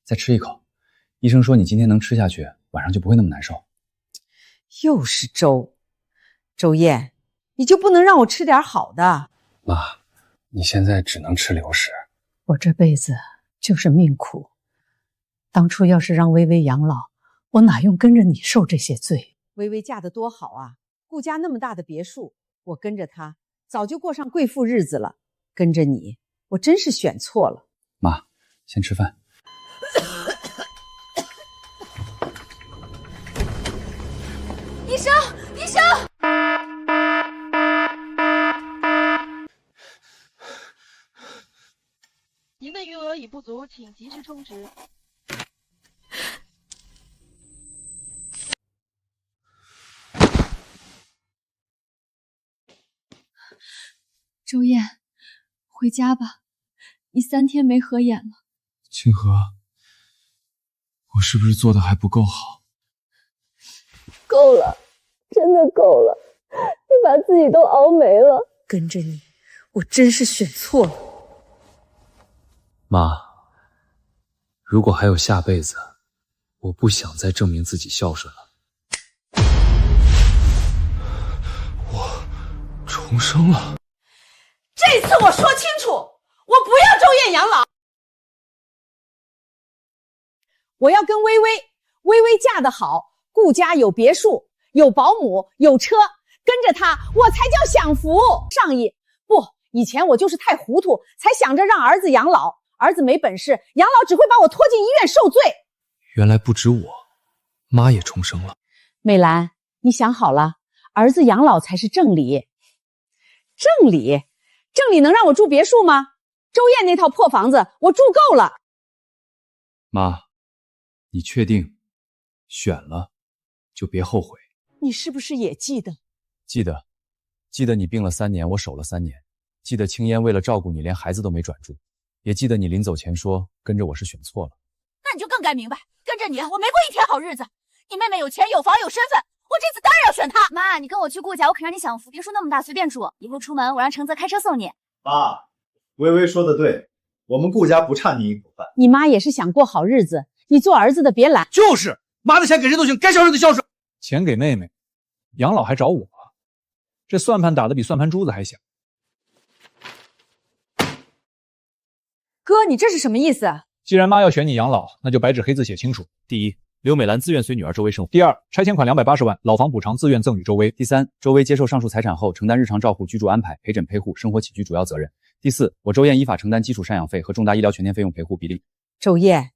再吃一口。医生说你今天能吃下去，晚上就不会那么难受。又是粥，周燕，你就不能让我吃点好的？妈，你现在只能吃流食。我这辈子就是命苦，当初要是让微微养老，我哪用跟着你受这些罪？微微嫁得多好啊，顾家那么大的别墅，我跟着她早就过上贵妇日子了。跟着你，我真是选错了。妈，先吃饭。医生，医生！您的余额已不足，请及时充值。周燕，回家吧，你3天没合眼了。清河，我是不是做的还不够好？够了，真的够了，你把自己都熬没了。跟着你，我真是选错了。妈，如果还有下辈子，我不想再证明自己孝顺了。我重生了。这次我说清楚，我不要周燕养老，我要跟微微。微微嫁得好，顾家有别墅，有保姆，有车，跟着她我才叫享福。上意不，以前我就是太糊涂，才想着让儿子养老。儿子没本事，养老只会把我拖进医院受罪。原来不止我，妈也重生了。美兰，你想好了，儿子养老才是正理。正理？正理能让我住别墅吗？周燕那套破房子我住够了。妈，你确定选了就别后悔？你是不是也记得？记得，记得你病了3年，我守了3年。记得青烟为了照顾你，连孩子都没转住。也记得你临走前说跟着我是选错了。那你就更该明白，跟着你我没过一天好日子。你妹妹有钱有房有身份，我这次当然要选她。妈，你跟我去顾家，我肯让你享福，别墅那么大随便住，以后出门我让程泽开车送你。妈，微微说的对，我们顾家不差你一口饭。你妈也是想过好日子，你做儿子的别懒。就是妈的钱给谁都行，该孝顺的孝顺。钱给妹妹，养老还找我，这算盘打得比算盘珠子还响。哥，你这是什么意思？既然妈要选你养老，那就白纸黑字写清楚。第一，刘美兰自愿随女儿周薇生活。第二，拆迁款280万，老房补偿自愿赠与周薇。第三，周薇接受上述财产后，承担日常照护、居住安排、陪诊陪护、生活起居主要责任。第四，我周燕依法承担基础赡养费和重大医疗全天费用陪护比例。周燕，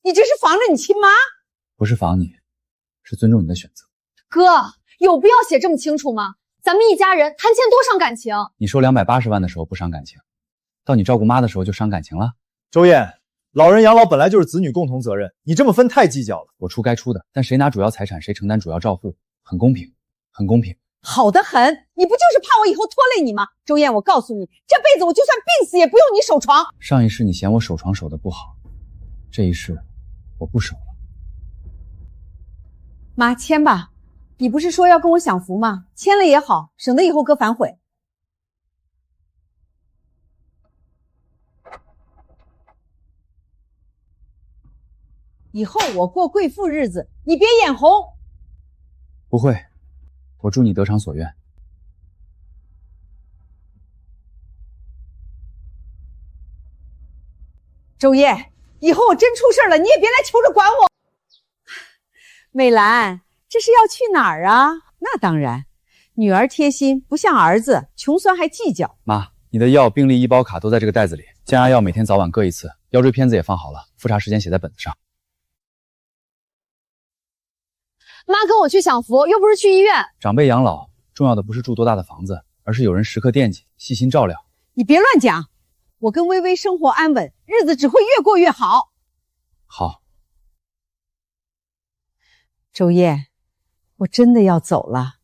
你这是防着你亲妈？不是防你，是尊重你的选择。哥，有必要写这么清楚吗？咱们一家人谈钱多伤感情。你收280万的时候不伤感情，到你照顾妈的时候就伤感情了。周燕，老人养老本来就是子女共同责任，你这么分太计较了。我出该出的，但谁拿主要财产谁承担主要照护，很公平，很公平。好得很，你不就是怕我以后拖累你吗？周燕，我告诉你，这辈子我就算病死也不用你守床。上一世你嫌我守床守得不好，这一世我不守了。妈，签吧，你不是说要跟我享福吗？签了也好，省得以后哥反悔。以后我过贵妇日子，你别眼红。不会，我祝你得偿所愿。周燕，以后我真出事了，你也别来求着管我。美兰，这是要去哪儿啊？那当然，女儿贴心，不像儿子穷酸还计较。妈，你的药、病历、医保卡都在这个袋子里，降压药每天早晚各1次，腰椎片子也放好了，复查时间写在本子上。妈跟我去享福，又不是去医院。长辈养老，重要的不是住多大的房子，而是有人时刻惦记、细心照料。你别乱讲，我跟微微生活安稳，日子只会越过越好。好，周燕，我真的要走了，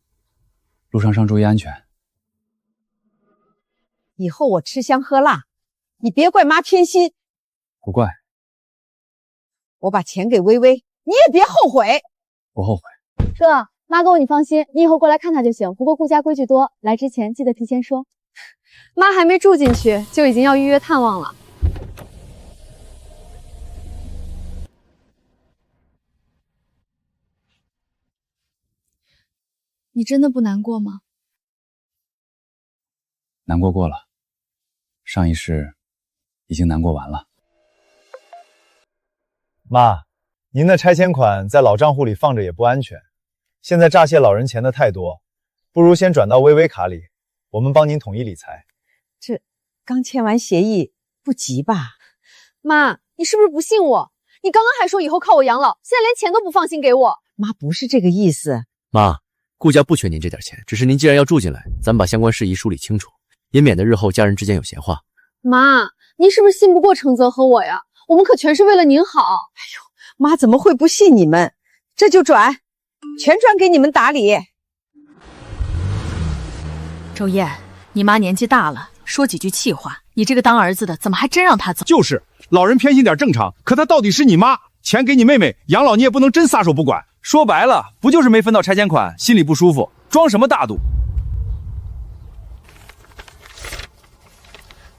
路上注意安全。以后我吃香喝辣，你别怪妈偏心。不怪，我把钱给微微，你也别后悔。不后悔。哥，妈哥，你放心，你以后过来看他就行。不过顾家规矩多，来之前记得提前说。妈还没住进去，就已经要预约探望了。你真的不难过吗？难过过了，上一世已经难过完了。妈，您的拆迁款在老账户里放着也不安全，现在诈泄老人钱的太多，不如先转到微微卡里，我们帮您统一理财。这刚签完协议，不急吧？妈，你是不是不信我？你刚刚还说以后靠我养老，现在连钱都不放心给我。妈不是这个意思。妈，顾家不缺您这点钱，只是您既然要住进来，咱们把相关事宜梳理清楚，也免得日后家人之间有闲话。妈，您是不是信不过程泽和我呀？我们可全是为了您好。哎呦，妈怎么会不信你们？这就转，全转给你们打理。周燕，你妈年纪大了，说几句气话，你这个当儿子的怎么还真让她走？就是老人偏心点正常，可她到底是你妈，钱给你妹妹养老，你也不能真撒手不管。说白了，不就是没分到拆迁款，心里不舒服，装什么大度？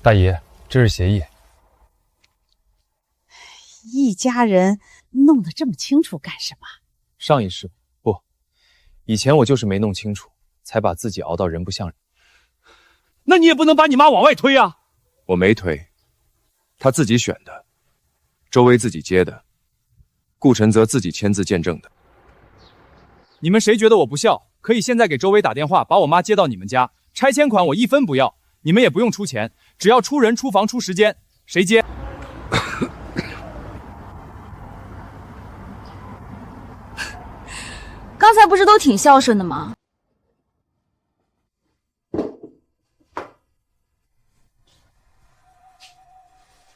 大姨，这是协议。一家人弄得这么清楚干什么？上一世不，以前我就是没弄清楚，才把自己熬到人不像人。那你也不能把你妈往外推啊！我没推，她自己选的，周薇自己接的，顾晨泽自己签字见证的。你们谁觉得我不孝，可以现在给周薇打电话，把我妈接到你们家。拆迁款我1分不要，你们也不用出钱，只要出人、出房、出时间，谁接？刚才不是都挺孝顺的吗？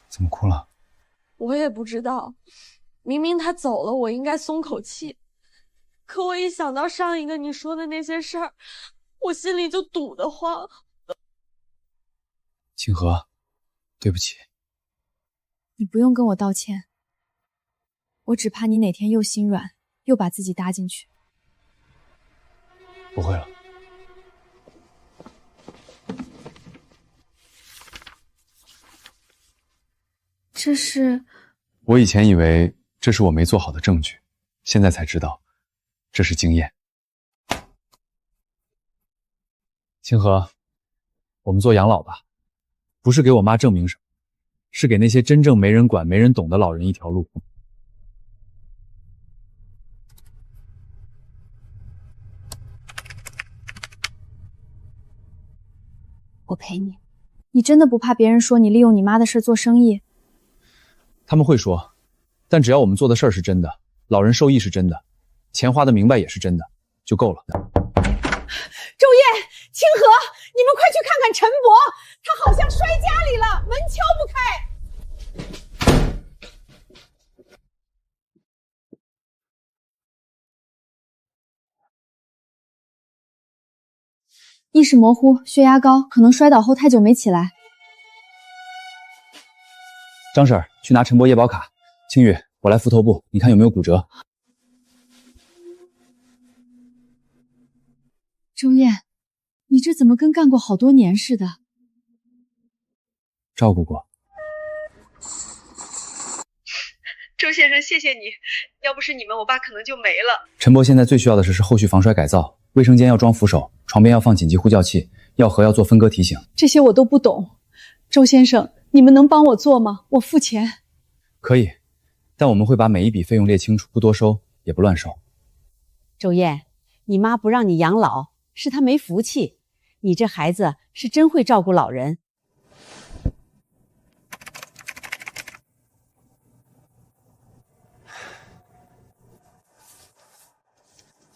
怎么哭了？我也不知道，明明他走了，我应该松口气，可我一想到上一个你说的那些事儿，我心里就堵得慌。清河，对不起。你不用跟我道歉，我只怕你哪天又心软，又把自己搭进去。不会了。这是……我以前以为这是我没做好的证据，现在才知道，这是经验。清河，我们做养老吧，不是给我妈证明什么，是给那些真正没人管、没人懂的老人一条路。我陪你。你真的不怕别人说你利用你妈的事做生意？他们会说，但只要我们做的事儿是真的，老人受益是真的，钱花的明白也是真的，就够了。周燕、清河，你们快去看看陈伯，他好像摔家里了，门敲不开。意识模糊，血压高，可能摔倒后太久没起来。张婶儿，去拿陈伯医保卡。青雨，我来扶头部，你看有没有骨折？周燕，你这怎么跟干过好多年似的？照顾过。周先生，谢谢你，要不是你们，我爸可能就没了。陈伯现在最需要的是后续防摔改造，卫生间要装扶手，床边要放紧急呼叫器，药盒要做分割提醒。这些我都不懂，周先生，你们能帮我做吗？我付钱。可以，但我们会把每一笔费用列清楚，不多收，也不乱收。周燕，你妈不让你养老，是她没福气。你这孩子是真会照顾老人。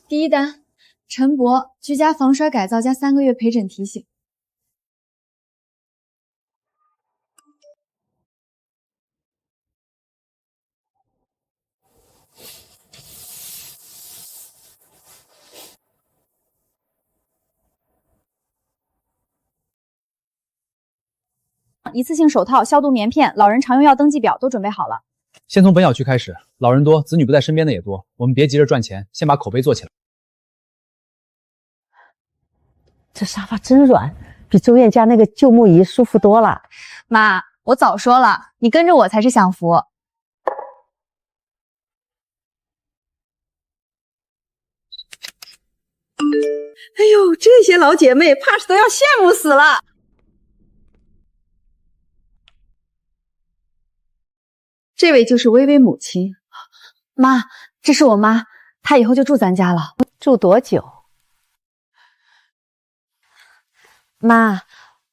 第一单，陈伯居家防摔改造加3个月陪诊提醒。一次性手套、消毒棉片、老人常用药登记表都准备好了。先从本小区开始，老人多，子女不在身边的也多，我们别急着赚钱，先把口碑做起来。这沙发真软，比周燕家那个旧木椅舒服多了。妈，我早说了，你跟着我才是享福。哎呦，这些老姐妹怕是都要羡慕死了。这位就是微微母亲。妈，这是我妈，她以后就住咱家了。住多久？妈，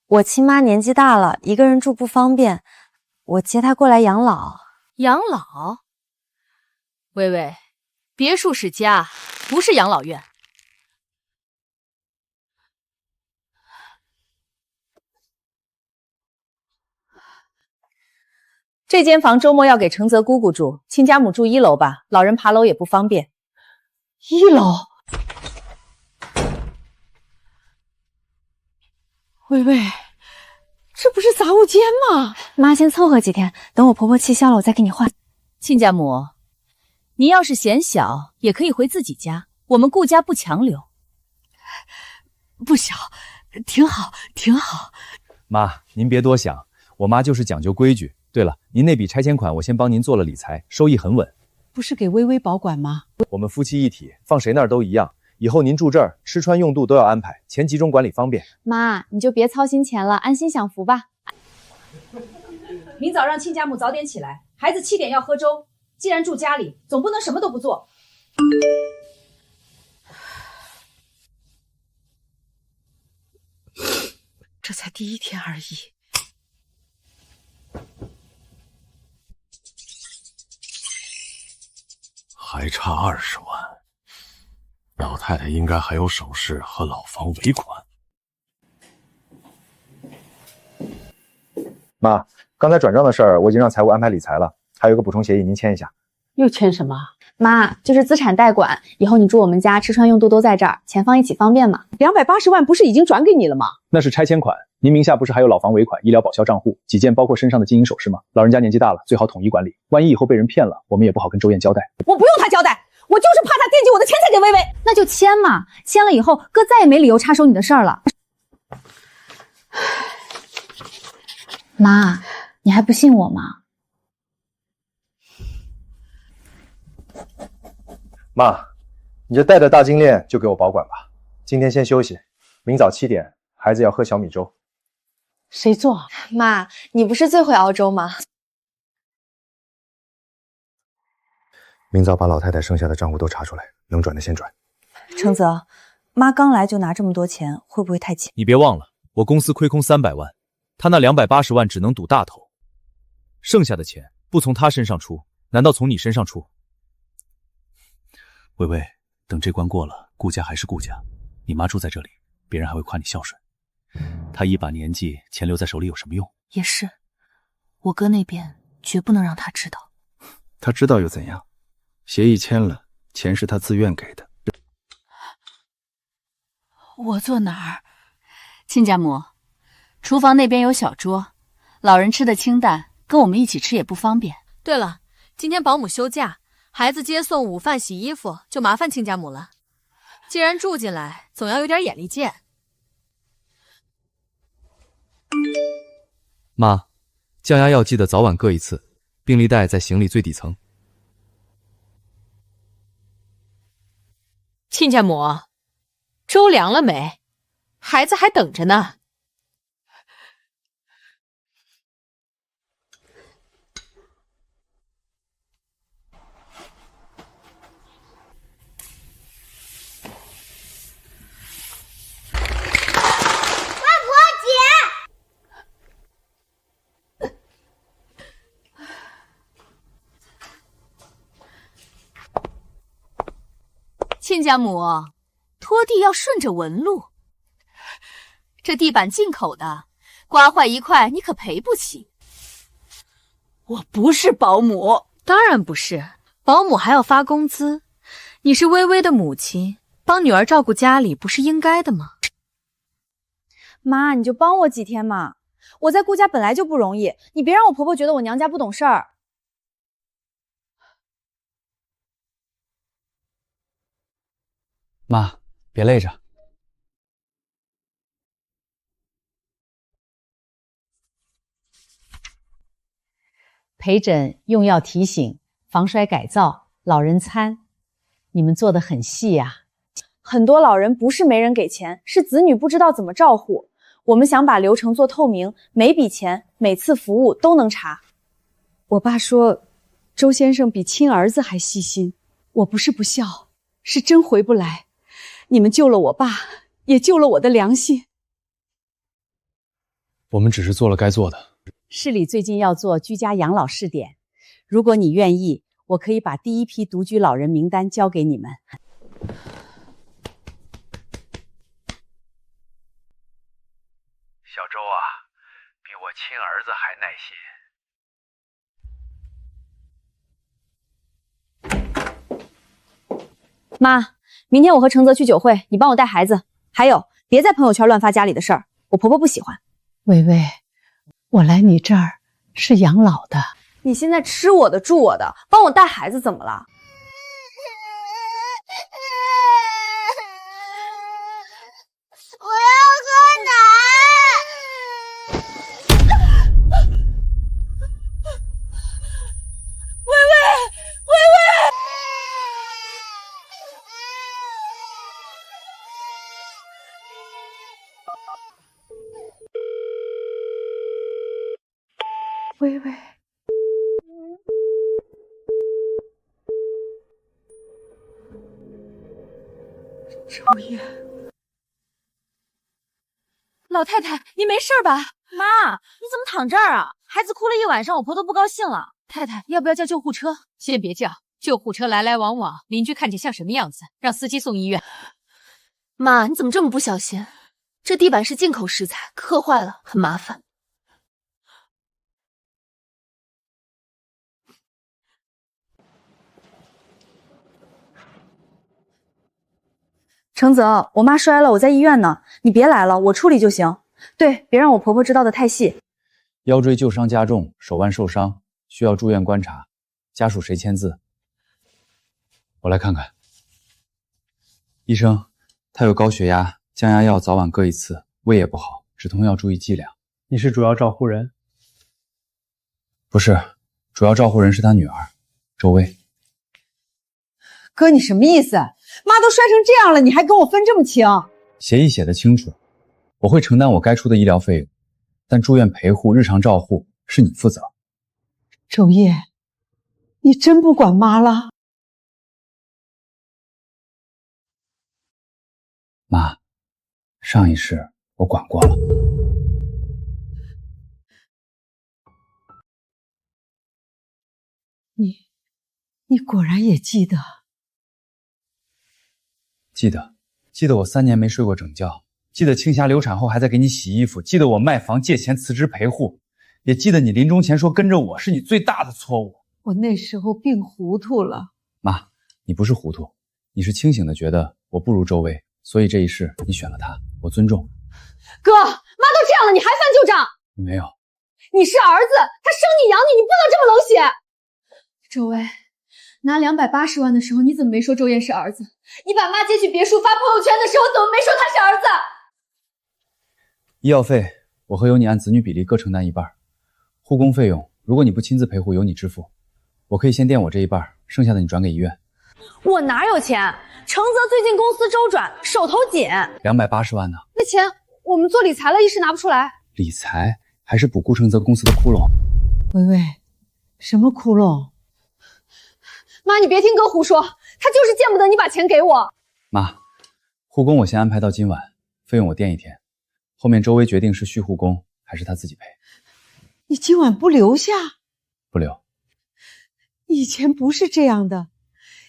我亲妈年纪大了，一个人住不方便，我接她过来养老。养老？微微，别墅是家，不是养老院。这间房周末要给承泽姑姑住，亲家母住1楼吧，老人爬楼也不方便。1楼？微微，这不是杂物间吗？妈，先凑合几天，等我婆婆气消了，我再给你换。亲家母，你要是嫌小，也可以回自己家，我们顾家不强留。不小，挺好，挺好。妈，您别多想，我妈就是讲究规矩。对了，您那笔拆迁款我先帮您做了理财，收益很稳。不是给微微保管吗？我们夫妻一体，放谁那儿都一样。以后您住这儿，吃穿用度都要安排，钱集中管理方便。妈，你就别操心钱了，安心享福吧。明早让亲家母早点起来，孩子7点要喝粥。既然住家里，总不能什么都不做。这才第1天而已。还差20万，老太太应该还有首饰和老房尾款。妈，刚才转账的事儿我已经让财务安排理财了，还有个补充协议，您签一下。又签什么？妈，就是资产代管，以后你住我们家，吃穿用度都在这儿，钱放一起方便嘛。280万不是已经转给你了吗？那是拆迁款，您名下不是还有老房尾款、医疗报销账户、几件包括身上的金银首饰吗？老人家年纪大了，最好统一管理，万一以后被人骗了，我们也不好跟周燕交代。我不用他交代，我就是怕他惦记我的钱才给微微。那就签嘛，签了以后，哥再也没理由插手你的事儿了。妈，你还不信我吗？妈，你就带着大金链就给我保管吧。今天先休息，明早7点，孩子要喝小米粥。谁做？妈，你不是最会熬粥吗？明早把老太太剩下的账户都查出来，能转的先转。承泽，妈刚来就拿这么多钱，会不会太紧？你别忘了，我公司亏空300万，他那280万只能赌大头，剩下的钱不从他身上出，难道从你身上出？微微，等这关过了，顾家还是顾家，你妈住在这里，别人还会夸你孝顺。她一把年纪，钱留在手里有什么用？也是，我哥那边绝不能让他知道。他知道又怎样？协议签了，钱是他自愿给的。我坐哪儿？亲家母，厨房那边有小桌，老人吃的清淡，跟我们一起吃也不方便。对了，今天保姆休假，孩子接送、午饭、洗衣服就麻烦亲家母了。既然住进来，总要有点眼力见。妈，降压药记得早晚各1次，病历袋在行李最底层。亲家母，粥凉了没？孩子还等着呢。亲家母，拖地要顺着纹路。这地板进口的，刮坏1块你可赔不起。我不是保姆，当然不是，保姆还要发工资。你是微微的母亲，帮女儿照顾家里不是应该的吗？妈，你就帮我几天嘛，我在顾家本来就不容易，你别让我婆婆觉得我娘家不懂事儿。妈，别累着。陪诊、用药提醒、防衰改造、老人餐，你们做得很细呀。很多老人不是没人给钱，是子女不知道怎么照护。我们想把流程做透明，每笔钱、每次服务都能查。我爸说，周先生比亲儿子还细心。我不是不孝，是真回不来。你们救了我爸，也救了我的良心。我们只是做了该做的。市里最近要做居家养老试点，如果你愿意，我可以把第一批独居老人名单交给你们。小周啊，比我亲儿子还耐心。妈，明天我和程泽去酒会，你帮我带孩子。还有，别在朋友圈乱发家里的事儿，我婆婆不喜欢。微微，我来你这儿是养老的。你现在吃我的住我的，帮我带孩子怎么了？我要喝奶。微微，微微。微微，周烨，老太太，你没事吧？妈，你怎么躺这儿啊？孩子哭了一晚上，我婆婆不高兴了。太太，要不要叫救护车？先别叫，救护车来来往往，邻居看见像什么样子？让司机送医院。妈，你怎么这么不小心？这地板是进口石材，磕坏了很麻烦。程泽，我妈摔了，我在医院呢，你别来了，我处理就行。对，别让我婆婆知道的太细。腰椎旧伤加重，手腕受伤，需要住院观察。家属谁签字？我来看看。医生，他有高血压，降压药早晚各1次，胃也不好，止痛药注意剂量。你是主要照护人？不是，主要照护人是他女儿周薇。哥，你什么意思？妈都摔成这样了，你还跟我分这么清？协议写得清楚，我会承担我该出的医疗费用，但住院陪护、日常照护是你负责。周烨，你真不管妈了？妈，上一世我管过了。你果然也记得。记得我3年没睡过整觉，记得青霞流产后还在给你洗衣服，记得我卖房借钱辞职陪护，也记得你临终前说跟着我是你最大的错误。我那时候病糊涂了。妈，你不是糊涂，你是清醒的觉得我不如周薇，所以这一世你选了她，我尊重。哥，妈都这样了，你还翻旧账？没有，你是儿子，他生你养你，你不能这么冷血。周薇，拿280万的时候，你怎么没说周烨是儿子？你把妈接去别墅发朋友圈的时候，怎么没说他是儿子？医药费我和有你按子女比例各承担1半，护工费用如果你不亲自陪护，由你支付。我可以先垫我这1半，剩下的你转给医院。我哪有钱？程泽最近公司周转，手头紧。280万呢？那钱我们做理财了，一时拿不出来。理财还是补顾承泽公司的窟窿？微微，什么窟窿？妈，你别听哥胡说，他就是见不得你把钱给我。妈，护工我先安排到今晚，费用我垫1天，后面周薇决定是续护工还是他自己赔。你今晚不留下？不留。以前不是这样的，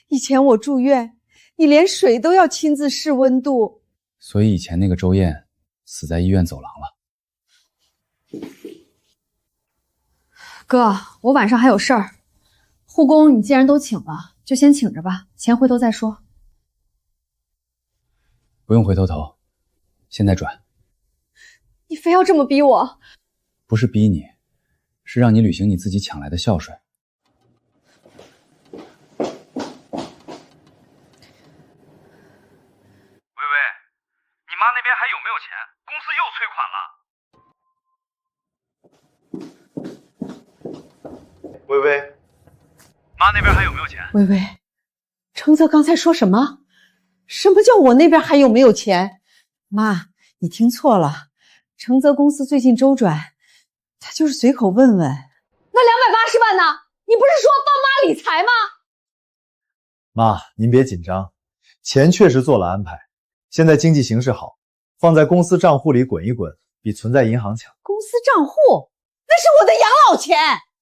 以前我住院，你连水都要亲自试温度。所以以前那个周燕死在医院走廊了。哥，我晚上还有事儿。护工你既然都请了，就先请着吧，钱回头再说。不用回头头，现在转。你非要这么逼我？不是逼你，是让你履行你自己抢来的孝顺。微微，你妈那边还有没有钱？公司又催款了。微微，妈那边还有没有钱？微微，程泽刚才说什么？什么叫我那边还有没有钱？妈，你听错了，承泽公司最近周转，他就是随口问问。那280万呢？你不是说帮妈理财吗？妈，您别紧张，钱确实做了安排。现在经济形势好，放在公司账户里滚一滚，比存在银行强。公司账户那是我的养老钱。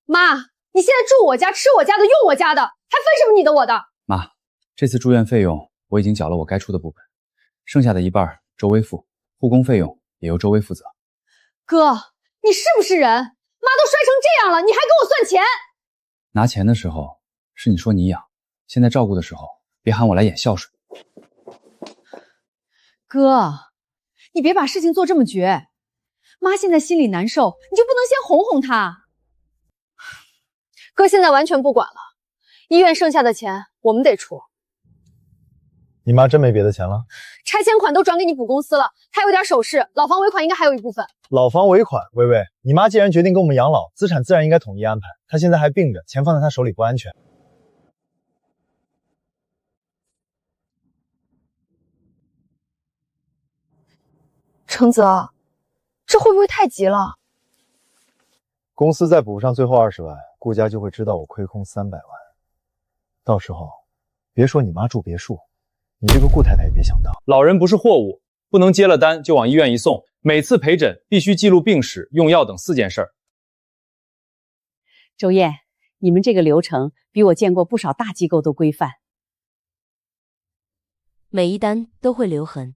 妈，你现在住我家，吃我家的，用我家的，还分什么你的我的？妈，这次住院费用我已经缴了我该出的部分，剩下的一半周薇付，护工费用也由周薇负责。哥，你是不是人？妈都摔成这样了，你还给我算钱？拿钱的时候是你说你养，现在照顾的时候别喊我来演孝顺。哥，你别把事情做这么绝。妈现在心里难受，你就不能先哄哄她？哥现在完全不管了，医院剩下的钱我们得出。你妈真没别的钱了？拆迁款都转给你补公司了，还有点首饰，老房尾款应该还有一部分。老房尾款，薇薇，你妈既然决定跟我们养老，资产自然应该统一安排。她现在还病着，钱放在她手里不安全。承泽，这会不会太急了？公司再补上最后20万，顾家就会知道我亏空300万。到时候，别说你妈住别墅，你这个顾太太也别想当。老人不是货物，不能接了单就往医院一送，每次陪诊必须记录病史、用药等4件事。周燕，你们这个流程比我见过不少大机构都规范。每一单都会留痕。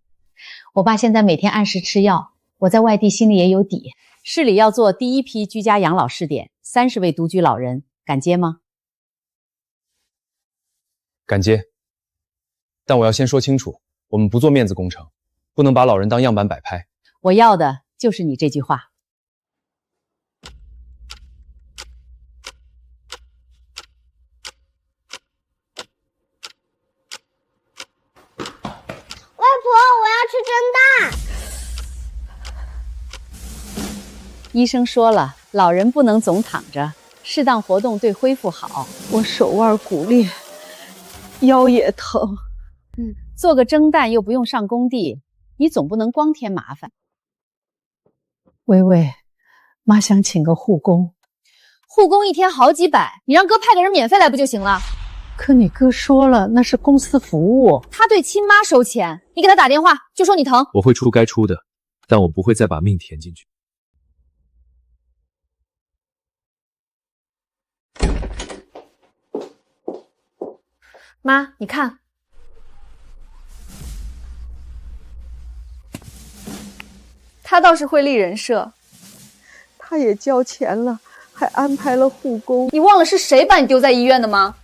我爸现在每天按时吃药，我在外地心里也有底。市里要做第一批居家养老试点，30位独居老人，敢接吗？敢接，但我要先说清楚，我们不做面子工程，不能把老人当样板摆拍。我要的就是你这句话。外婆，我要吃蒸蛋。医生说了，老人不能总躺着，适当活动对恢复好。我手腕骨裂，腰也疼。做个蒸蛋又不用上工地，你总不能光添麻烦。薇薇，妈想请个护工。护工一天好几百，你让哥派个人免费来不就行了？可你哥说了，那是公司服务。他对亲妈收钱，你给他打电话就说你疼。我会出该出的，但我不会再把命填进去。妈，你看，他倒是会立人设。他也交钱了，还安排了护工。你忘了是谁把你丢在医院的吗？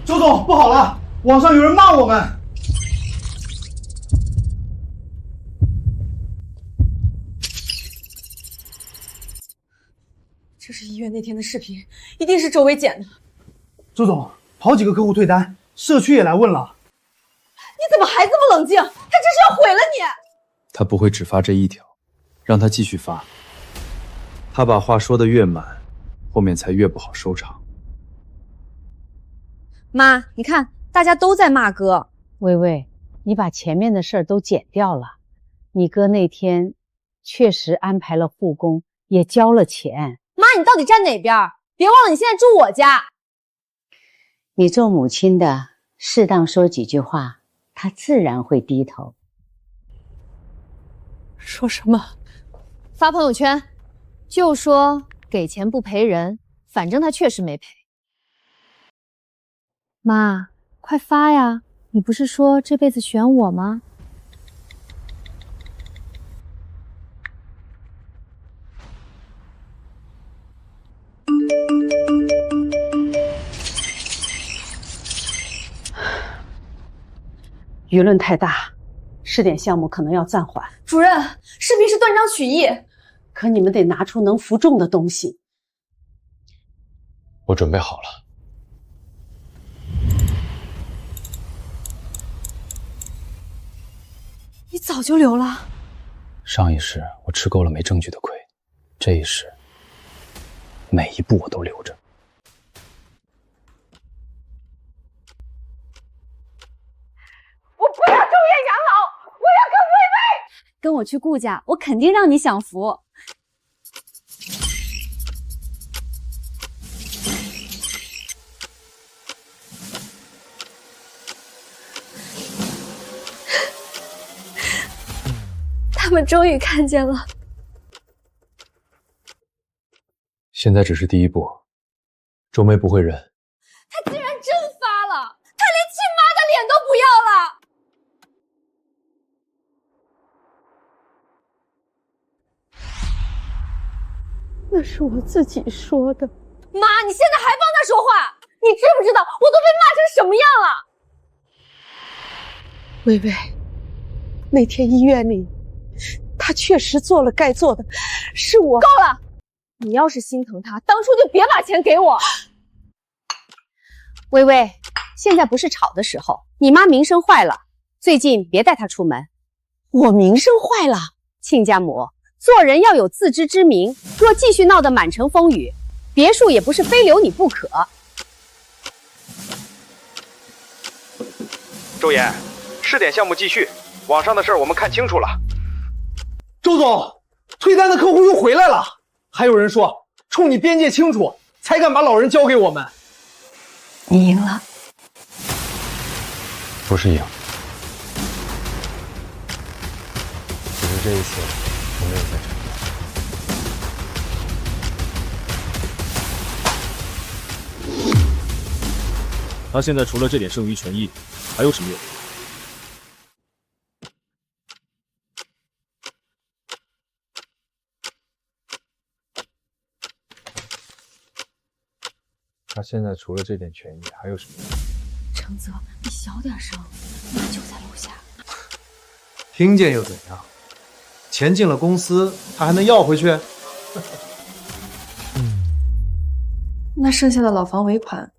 周总，不好了，网上有人骂我们。这是医院那天的视频，一定是周薇剪的。周总，好几个客户退单，社区也来问了。你怎么还这么冷静？他这是要毁了你！他不会只发这一条，让他继续发。他把话说得越满，后面才越不好收场。妈，你看，大家都在骂哥。薇薇，你把前面的事儿都剪掉了。你哥那天确实安排了护工，也交了钱。妈，你到底站哪边？别忘了你现在住我家。你做母亲的，适当说几句话，他自然会低头。说什么？发朋友圈，就说给钱不赔人，反正他确实没赔。妈，快发呀！你不是说这辈子选我吗？舆论太大，试点项目可能要暂缓。主任，视频是断章取义，可你们得拿出能服众的东西。我准备好了。你早就留了。上一世我吃够了没证据的亏，这一世，每一步我都留着。我不要住院养老，我要跟薇薇。跟我去顾家，我肯定让你享福。他们终于看见了。现在只是第一步，周梅不会忍。他竟然真发了，他连亲妈的脸都不要了。那是我自己说的。妈，你现在还帮他说话？你知不知道我都被骂成什么样了？薇薇，那天医院里，他确实做了该做的，是我。够了！你要是心疼他，当初就别把钱给我。薇薇，现在不是吵的时候，你妈名声坏了，最近别带她出门。我名声坏了？亲家母，做人要有自知之明，若继续闹得满城风雨，别墅也不是非留你不可。周爷，试点项目继续，网上的事儿我们看清楚了。周总，退单的客户又回来了，还有人说冲你边界清楚，才敢把老人交给我们。你赢了。不是赢，只是这一次我没有再承诺。他现在除了这点剩余权益，还有什么用？他现在除了这点权益，还有什么用？程泽，你小点声，妈就在楼下。听见又怎样？钱进了公司，他还能要回去？那剩下的老房尾款，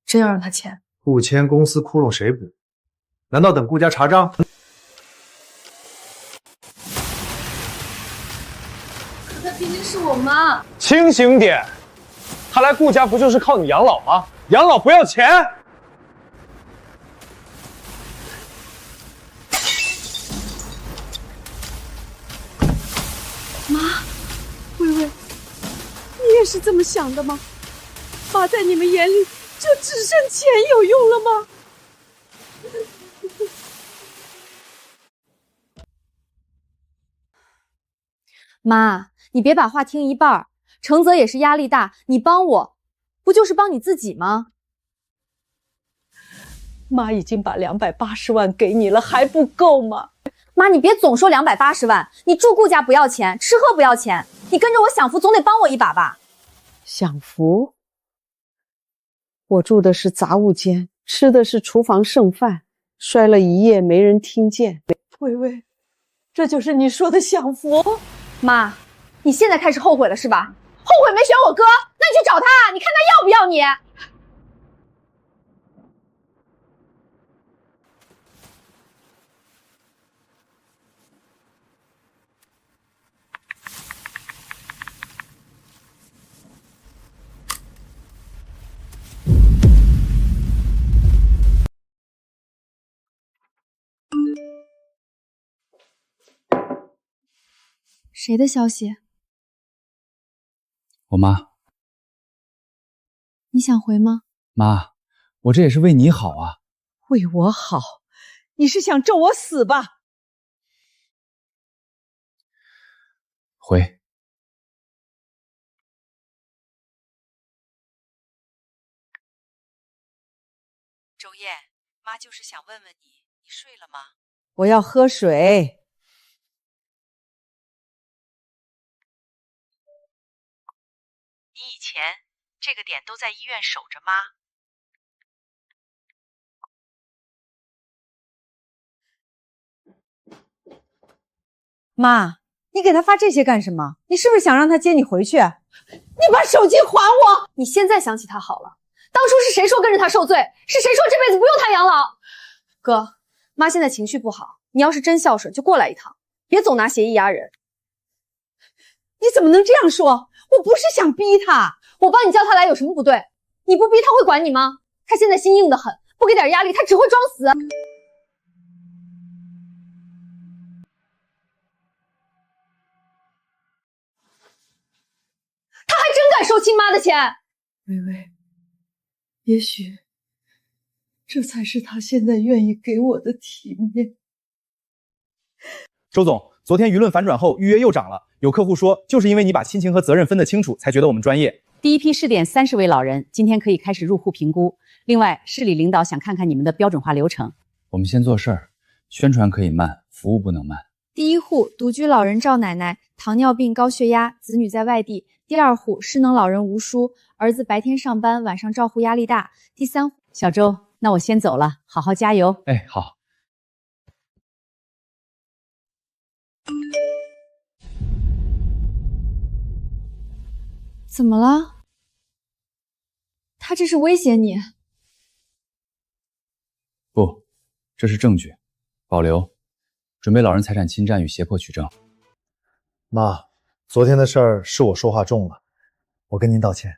真要让他签？不签，公司窟窿谁补？难道等顾家查账？可她毕竟是我妈。清醒点！他来顾家不就是靠你养老吗？养老不要钱？妈，薇薇，你也是这么想的吗？妈在你们眼里就只剩钱有用了吗？妈，你别把话听一半。程泽也是压力大，你帮我，不就是帮你自己吗？妈已经把280万给你了，还不够吗？妈，你别总说280万，你住顾家不要钱，吃喝不要钱，你跟着我享福总得帮我一把吧？享福？我住的是杂物间，吃的是厨房剩饭，摔了一夜没人听见。薇薇，这就是你说的享福？妈，你现在开始后悔了是吧？后悔没选我哥，那你去找他，你看他要不要你？谁的消息？我妈。你想回吗？妈，我这也是为你好啊。为我好？你是想咒我死吧？回。周燕，妈就是想问问你，你睡了吗？我要喝水。你以前这个点都在医院守着妈。妈，你给他发这些干什么？你是不是想让他接你回去？你把手机还我！你现在想起他好了，当初是谁说跟着他受罪？是谁说这辈子不用他养老？哥，妈现在情绪不好，你要是真孝顺就过来一趟，别总拿协议压人。你你怎么能这样说？我不是想逼他，我帮你叫他来有什么不对？你不逼他会管你吗？他现在心硬得很，不给点压力，他只会装死。他还真敢收亲妈的钱。微微，也许这才是他现在愿意给我的体面。周总，昨天舆论反转后，预约又涨了。有客户说，就是因为你把亲情和责任分得清楚，才觉得我们专业。第一批试点30位老人，今天可以开始入户评估。另外，市里领导想看看你们的标准化流程。我们先做事儿，宣传可以慢，服务不能慢。第一户独居老人赵奶奶，糖尿病、高血压，子女在外地。第二户失能老人吴叔，儿子白天上班，晚上照护压力大。第三户小周，那我先走了，好好加油。哎，好。怎么了？他这是威胁你？不，这是证据，保留，准备老人财产侵占与胁迫取证。妈，昨天的事儿是我说话重了，我跟您道歉。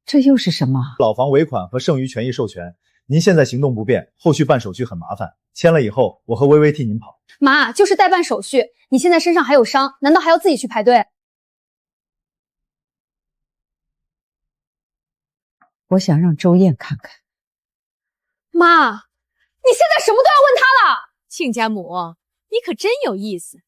这又是什么？老房尾款和剩余权益授权，您现在行动不便，后续办手续很麻烦。签了以后，我和微微替您跑。妈，就是代办手续，你现在身上还有伤，难道还要自己去排队？我想让周燕看看。妈，你现在什么都要问他了。亲家母，你可真有意思，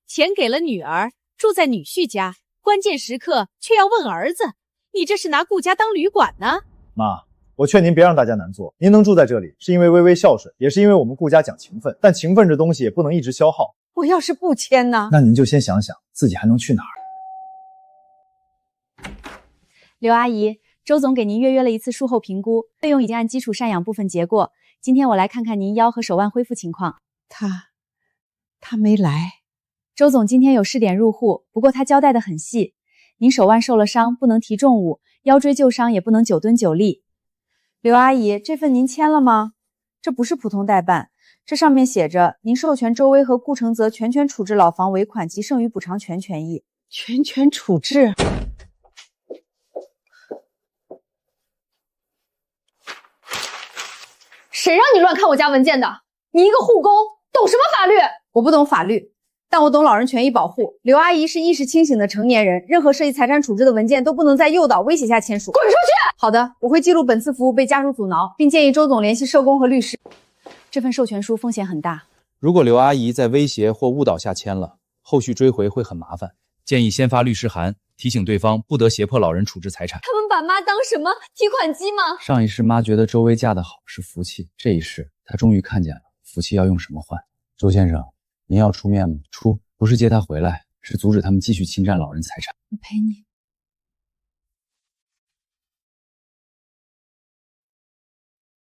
钱给了女儿，住在女婿家，关键时刻却要问儿子，你这是拿顾家当旅馆呢？妈，我劝您别让大家难做。您能住在这里，是因为微微孝顺，也是因为我们顾家讲情分。但情分这东西也不能一直消耗。我要是不签呢？那您就先想想自己还能去哪儿。刘阿姨，周总给您预约了一次术后评估，费用已经按基础赡养部分结过。今天我来看看您腰和手腕恢复情况。他没来。周总今天有试点入户，不过他交代的很细。您手腕受了伤，不能提重物；腰椎旧伤也不能久蹲久立。刘阿姨，这份您签了吗？这不是普通代办，这上面写着您授权周薇和顾承泽全权处置老房尾款及剩余补偿权权益。全权处置？谁让你乱看我家文件的？你一个护工，懂什么法律？我不懂法律，但我懂老人权益保护。刘阿姨是意识清醒的成年人，任何涉及财产处置的文件都不能在诱导、威胁下签署。滚出去！好的，我会记录本次服务被家属阻挠，并建议周总联系社工和律师。这份授权书风险很大，如果刘阿姨在威胁或误导下签了，后续追回会很麻烦。建议先发律师函，提醒对方不得胁迫老人处置财产。他们把妈当什么提款机吗？上一世妈觉得周薇嫁得好是福气，这一世她终于看见了福气要用什么换。周先生，您要出面吗？出，不是接她回来，是阻止他们继续侵占老人财产。我陪你。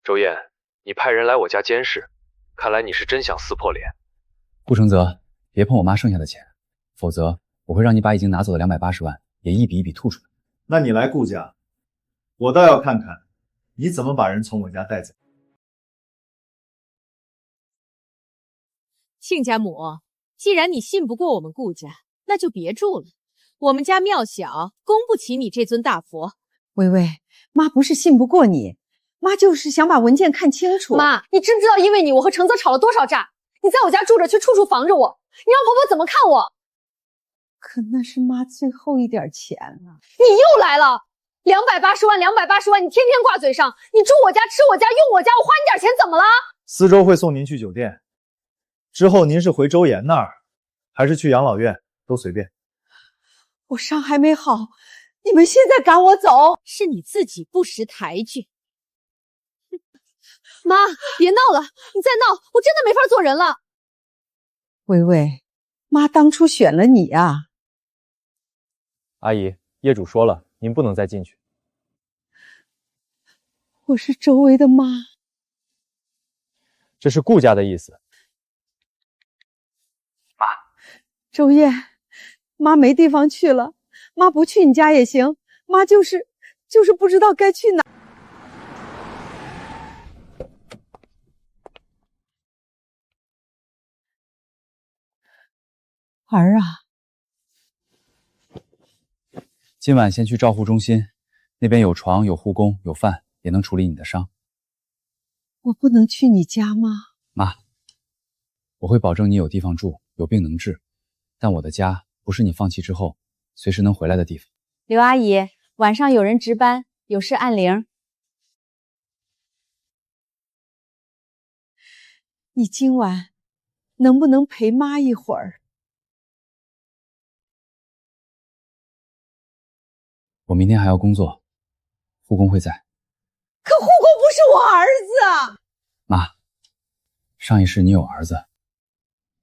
周燕，你派人来我家监视，看来你是真想撕破脸。顾承泽，别碰我妈剩下的钱，否则我会让你把已经拿走的280万也一笔一笔吐出来。那你来顾家，我倒要看看你怎么把人从我家带走。亲家母，既然你信不过我们顾家，那就别住了。我们家庙小，供不起你这尊大佛。微微，妈不是信不过你，妈就是想把文件看清楚。妈，你知不知道因为你我和承泽吵了多少架？你在我家住着，却处处防着我，你让婆婆怎么看我？可那是妈最后一点钱了。你又来了，280万，280万，你天天挂嘴上。你住我家，吃我家，用我家，我花你点钱怎么了？4周会送您去酒店，之后您是回周岩那儿，还是去养老院，都随便。我伤还没好，你们现在赶我走，是你自己不识抬举。妈，别闹了，你再闹，我真的没法做人了。微微，妈当初选了你啊。阿姨，业主说了，您不能再进去。我是周薇的妈。这是顾家的意思。妈，周燕，妈没地方去了，妈不去你家也行，妈就是不知道该去哪。儿啊，今晚先去照护中心，那边有床、有护工、有饭，也能处理你的伤。我不能去你家吗？妈，我会保证你有地方住，有病能治，但我的家不是你放弃之后随时能回来的地方。刘阿姨，晚上有人值班，有事按铃。你今晚能不能陪妈一会儿？我明天还要工作，护工会在。可护工不是我儿子。妈，上一世你有儿子，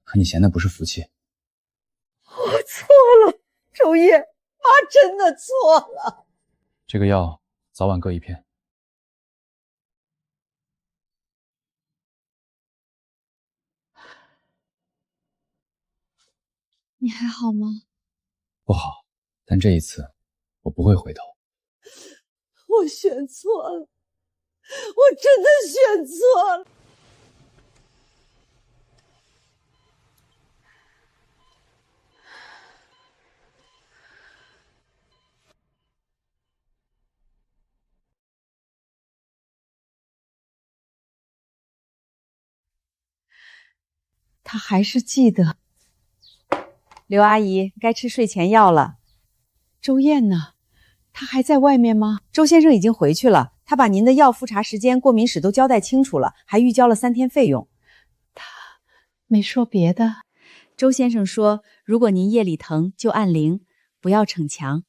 可你嫌的不是福气。我错了，周烨，妈真的错了。这个药早晚各一片。你还好吗？不好，但这一次我不会回头。我选错了，我真的选错了。他还是记得。刘阿姨，该吃睡前药了。周燕呢？他还在外面吗？周先生已经回去了，他把您的药复查时间、过敏史都交代清楚了，还预交了3天费用。他没说别的。周先生说，如果您夜里疼就按铃，不要逞强。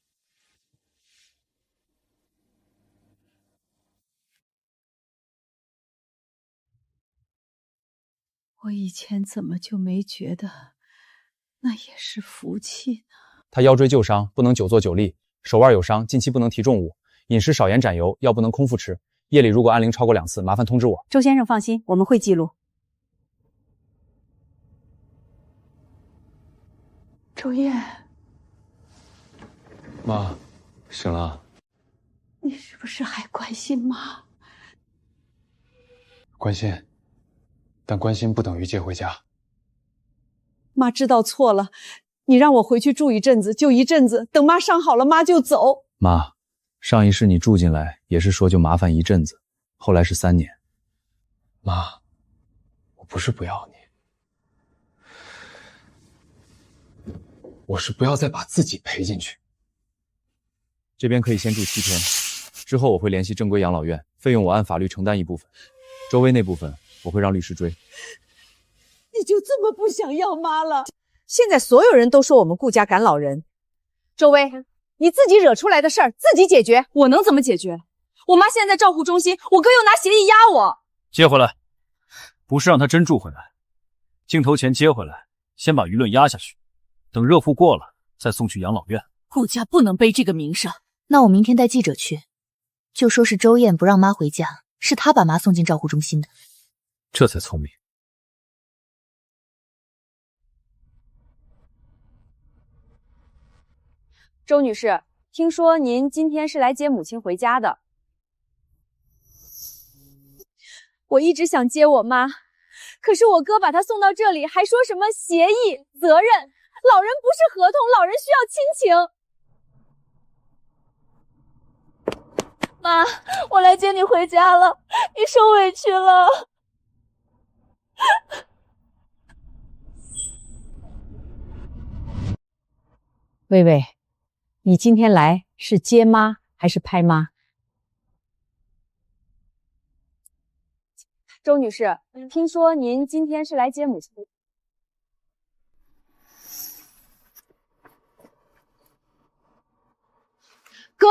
我以前怎么就没觉得那也是福气呢？他腰椎旧伤，不能久坐久立，手腕有伤，近期不能提重物，饮食少盐斩油，药不能空腹吃。夜里如果按铃超过2次，麻烦通知我。周先生放心，我们会记录。周燕，妈，醒了。你是不是还关心妈？关心，但关心不等于接回家。妈知道错了，你让我回去住一阵子，就一阵子，等妈伤好了，妈就走。妈，上一世你住进来也是说就麻烦一阵子，后来是3年。妈，我不是不要你，我是不要再把自己赔进去。这边可以先住7天，之后我会联系正规养老院，费用我按法律承担一部分，周薇那部分我会让律师追。你就这么不想要妈了？现在所有人都说我们顾家赶老人。周薇，你自己惹出来的事儿自己解决。我能怎么解决？我妈现在在照护中心，我哥又拿协议压我。接回来，不是让他真住回来，镜头前接回来，先把舆论压下去，等热乎过了再送去养老院。顾家不能背这个名声。那我明天带记者去，就说是周燕不让妈回家，是她把妈送进照护中心的。这才聪明。周女士，听说您今天是来接母亲回家的。我一直想接我妈，可是我哥把她送到这里，还说什么协议、责任，老人不是合同，老人需要亲情。妈，我来接你回家了，你受委屈了。薇薇，你今天来是接妈还是拍妈？周女士，听说您今天是来接母亲。哥，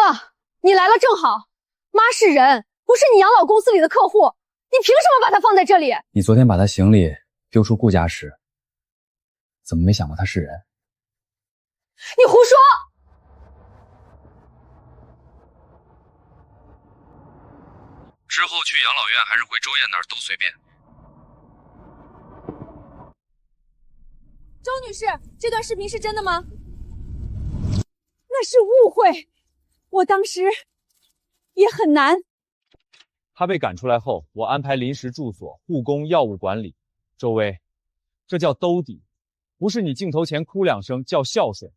你来了正好。妈是人，不是你养老公司里的客户，你凭什么把她放在这里？你昨天把她行李丢出顾家时，怎么没想过她是人？你胡说！之后去养老院还是回周燕那儿都随便。周女士，这段视频是真的吗？那是误会，我当时也很难。他被赶出来后，我安排临时住所、护工、药物管理。周薇，这叫兜底。不是你镜头前哭2声叫孝顺。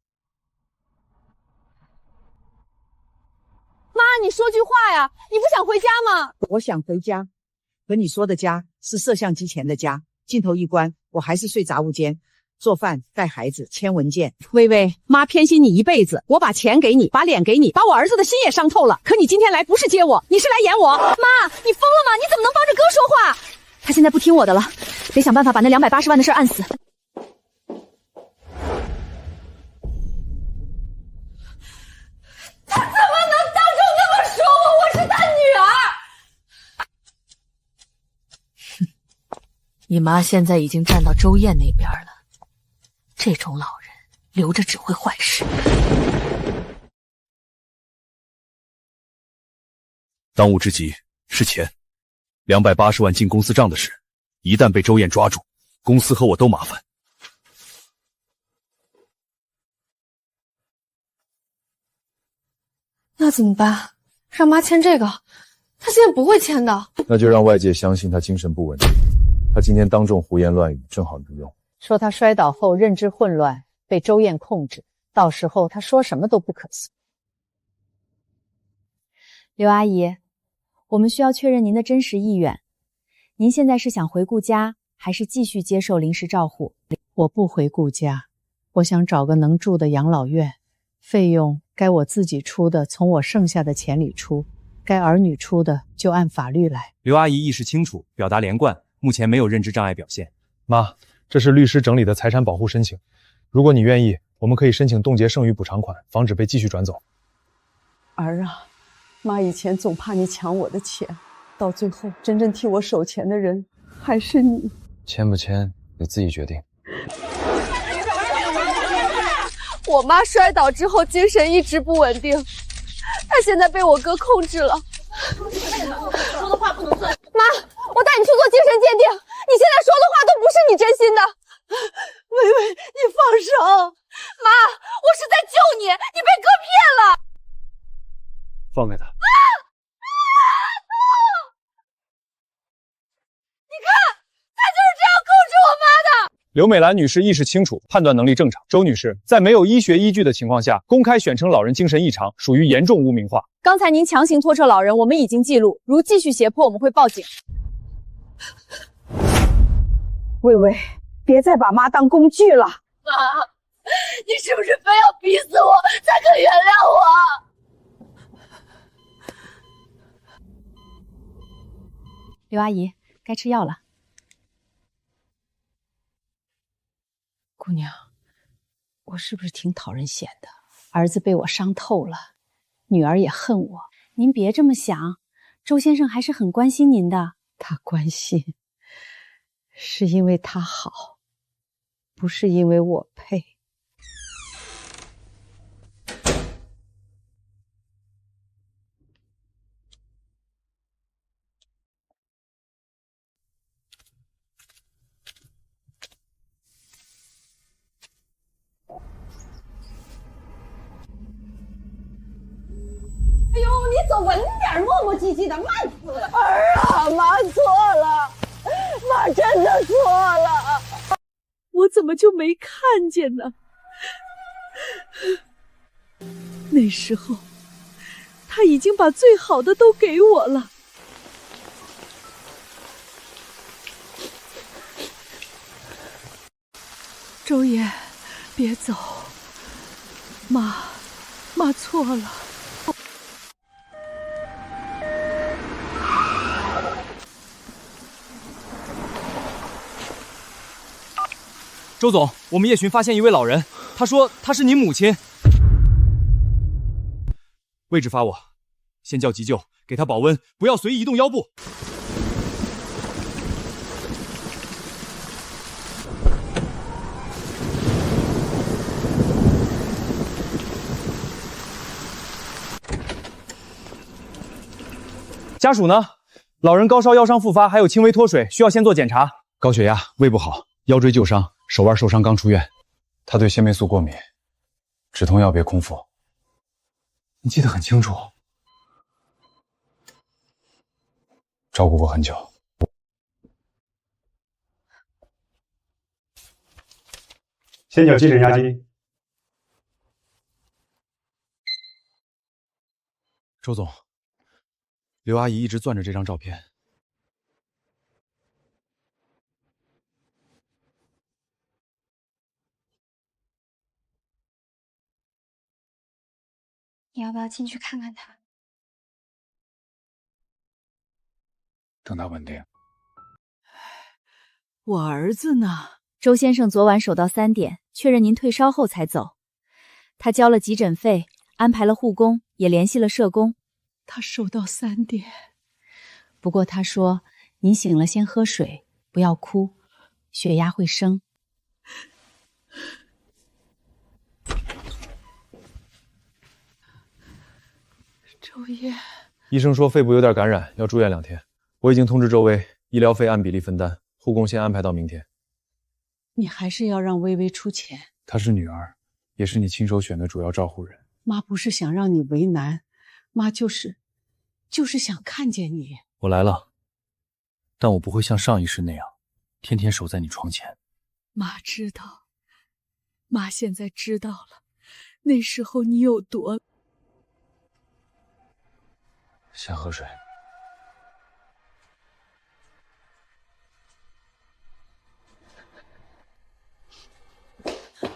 妈，你说句话呀！你不想回家吗？我想回家，可你说的家是摄像机前的家，镜头一关，我还是睡杂物间，做饭、带孩子、签文件。微微，妈偏心你一辈子，我把钱给你，把脸给你，把我儿子的心也伤透了。可你今天来不是接我，你是来演我。妈，你疯了吗？你怎么能帮着哥说话？他现在不听我的了，得想办法把那280万的事按死。他怎么能当众那么说我？我是他女儿。你妈现在已经站到周燕那边了，这种老人留着只会坏事。当务之急是钱，280万进公司账的事，一旦被周燕抓住，公司和我都麻烦。那怎么办？让妈签这个，她现在不会签的。那就让外界相信他精神不稳定。他今天当众胡言乱语，正好能用。说他摔倒后认知混乱，被周燕控制，到时候他说什么都不可信。刘阿姨，我们需要确认您的真实意愿。您现在是想回顾家，还是继续接受临时照护？我不回顾家，我想找个能住的养老院，费用该我自己出的从我剩下的钱里出，该儿女出的就按法律来。刘阿姨意识清楚，表达连贯，目前没有认知障碍表现。妈，这是律师整理的财产保护申请，如果你愿意，我们可以申请冻结剩余补偿款，防止被继续转走。儿啊，妈以前总怕你抢我的钱，到最后真正替我守钱的人还是你。签不签你自己决定。我妈摔倒之后精神一直不稳定，她现在被我哥控制了。说的话不能算。妈，我带你去做精神鉴定，你现在说的话都不是你真心的。微微，你放手！妈，我是在救你，你被哥骗了。放开他！你看，他就是这样控制我妈的。刘美兰女士意识清楚，判断能力正常。周女士在没有医学依据的情况下，公开宣称老人精神异常，属于严重污名化。刚才您强行拖车老人，我们已经记录，如继续胁迫，我们会报警。微微，别再把妈当工具了。妈，你是不是非要逼死我才肯原谅我？刘阿姨，该吃药了。姑娘，我是不是挺讨人嫌的？儿子被我伤透了，女儿也恨我。您别这么想，周先生还是很关心您的。他关心，是因为他好，不是因为我配。哎呦，你走稳点，磨磨唧唧的，慢死了。儿啊，妈错了，妈真的错了。我怎么就没看见呢？那时候，他已经把最好的都给我了。周爷，别走，妈错了。周总，我们夜巡发现一位老人，他说他是您母亲。位置发我，先叫急救，给他保温，不要随意移动腰部。家属呢？老人高烧、腰伤复发，还有轻微脱水，需要先做检查。高血压、胃不好、腰椎旧伤、手腕受伤，刚出院。他对纤维素过敏，止痛药别空腹。你记得很清楚，照顾过很久。先缴急诊押金。周总，刘阿姨一直攥着这张照片。你要不要进去看看他？等他稳定。我儿子呢？周先生昨晚守到3点，确认您退烧后才走。他交了急诊费，安排了护工，也联系了社工。他守到3点。不过他说，您醒了先喝水，不要哭，血压会升。周烨，医生说肺部有点感染，要住院2天。我已经通知周薇，医疗费按比例分担，护工先安排到明天。你还是要让薇薇出钱。她是女儿，也是你亲手选的主要照护人。妈不是想让你为难，妈就是想看见你。我来了，但我不会像上一世那样，天天守在你床前。妈知道，妈现在知道了，那时候你有多……先喝水。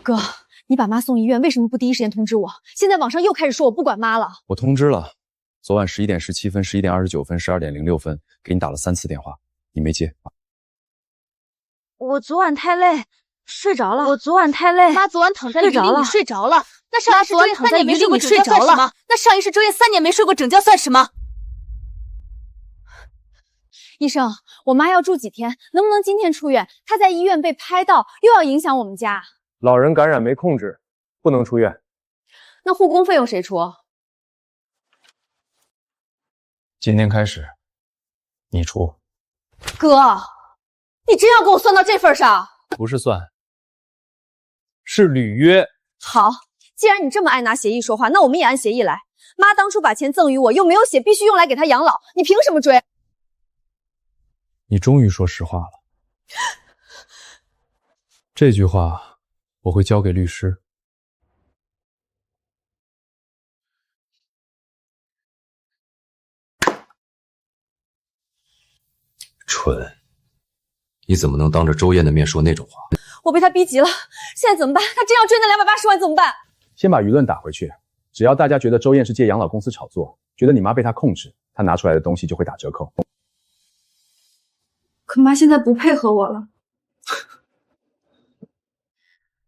哥，你把妈送医院，为什么不第一时间通知我？现在网上又开始说我不管妈了。我通知了，昨晚11点17分、11点29分、12点06分给你打了3次电话，你没接。我昨晚太累，睡着了。我昨晚太累，妈昨晚躺在雨里，你睡着了。那上一世周夜3年没睡过整觉算什么？那上一世周夜3年没睡过整觉算什么？医生，我妈要住几天？能不能今天出院？她在医院被拍到，又要影响我们家。老人感染没控制，不能出院。那护工费用谁出？今天开始，你出。哥，你真要给我算到这份上？不是算，是履约。好，既然你这么爱拿协议说话，那我们也按协议来。妈当初把钱赠予我，又没有写必须用来给她养老，你凭什么追？你终于说实话了。这句话我会交给律师。蠢，你怎么能当着周燕的面说那种话？我被他逼急了，现在怎么办？他真要追那280万怎么办？先把舆论打回去，只要大家觉得周燕是借养老公司炒作，觉得你妈被他控制，他拿出来的东西就会打折扣。可妈现在不配合我了。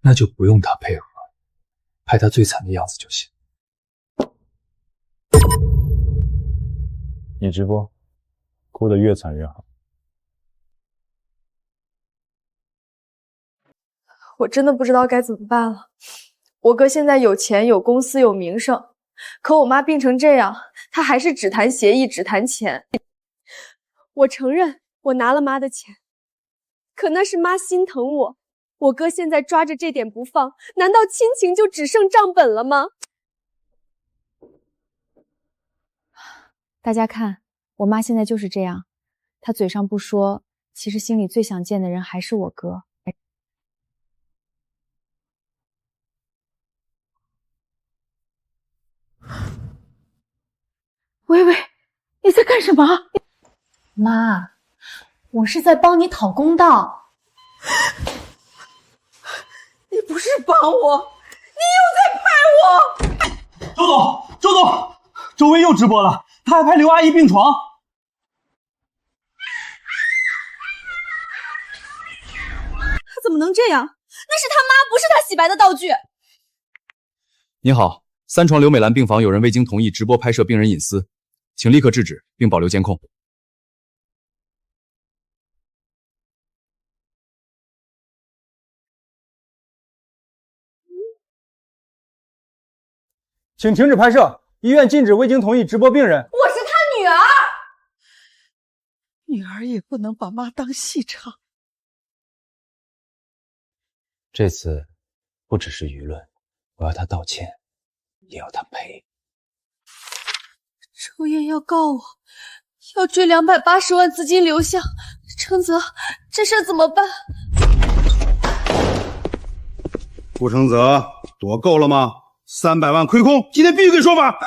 那就不用他配合，拍他最惨的样子就行。你直播，哭得越惨越好。我真的不知道该怎么办了。我哥现在有钱有公司有名声，可我妈病成这样，他还是只谈协议只谈钱。我承认我拿了妈的钱，可那是妈心疼我。我哥现在抓着这点不放，难道亲情就只剩账本了吗？大家看，我妈现在就是这样，她嘴上不说，其实心里最想见的人还是我哥。薇薇，你在干什么？妈，我是在帮你讨公道。你不是帮我，你又在拍我！周总，周薇又直播了，她还拍刘阿姨病床。他怎么能这样？那是他妈，不是他洗白的道具。你好，3床刘美兰病房有人未经同意直播拍摄病人隐私，请立刻制止并保留监控。请停止拍摄，医院禁止未经同意直播病人。我是他女儿，女儿也不能把妈当戏唱。这次不只是舆论，我要他道歉，也要他赔。周燕要告我，要追280万资金流向，程泽，这事怎么办？顾承泽，躲够了吗？300万亏空，今天必须给说法。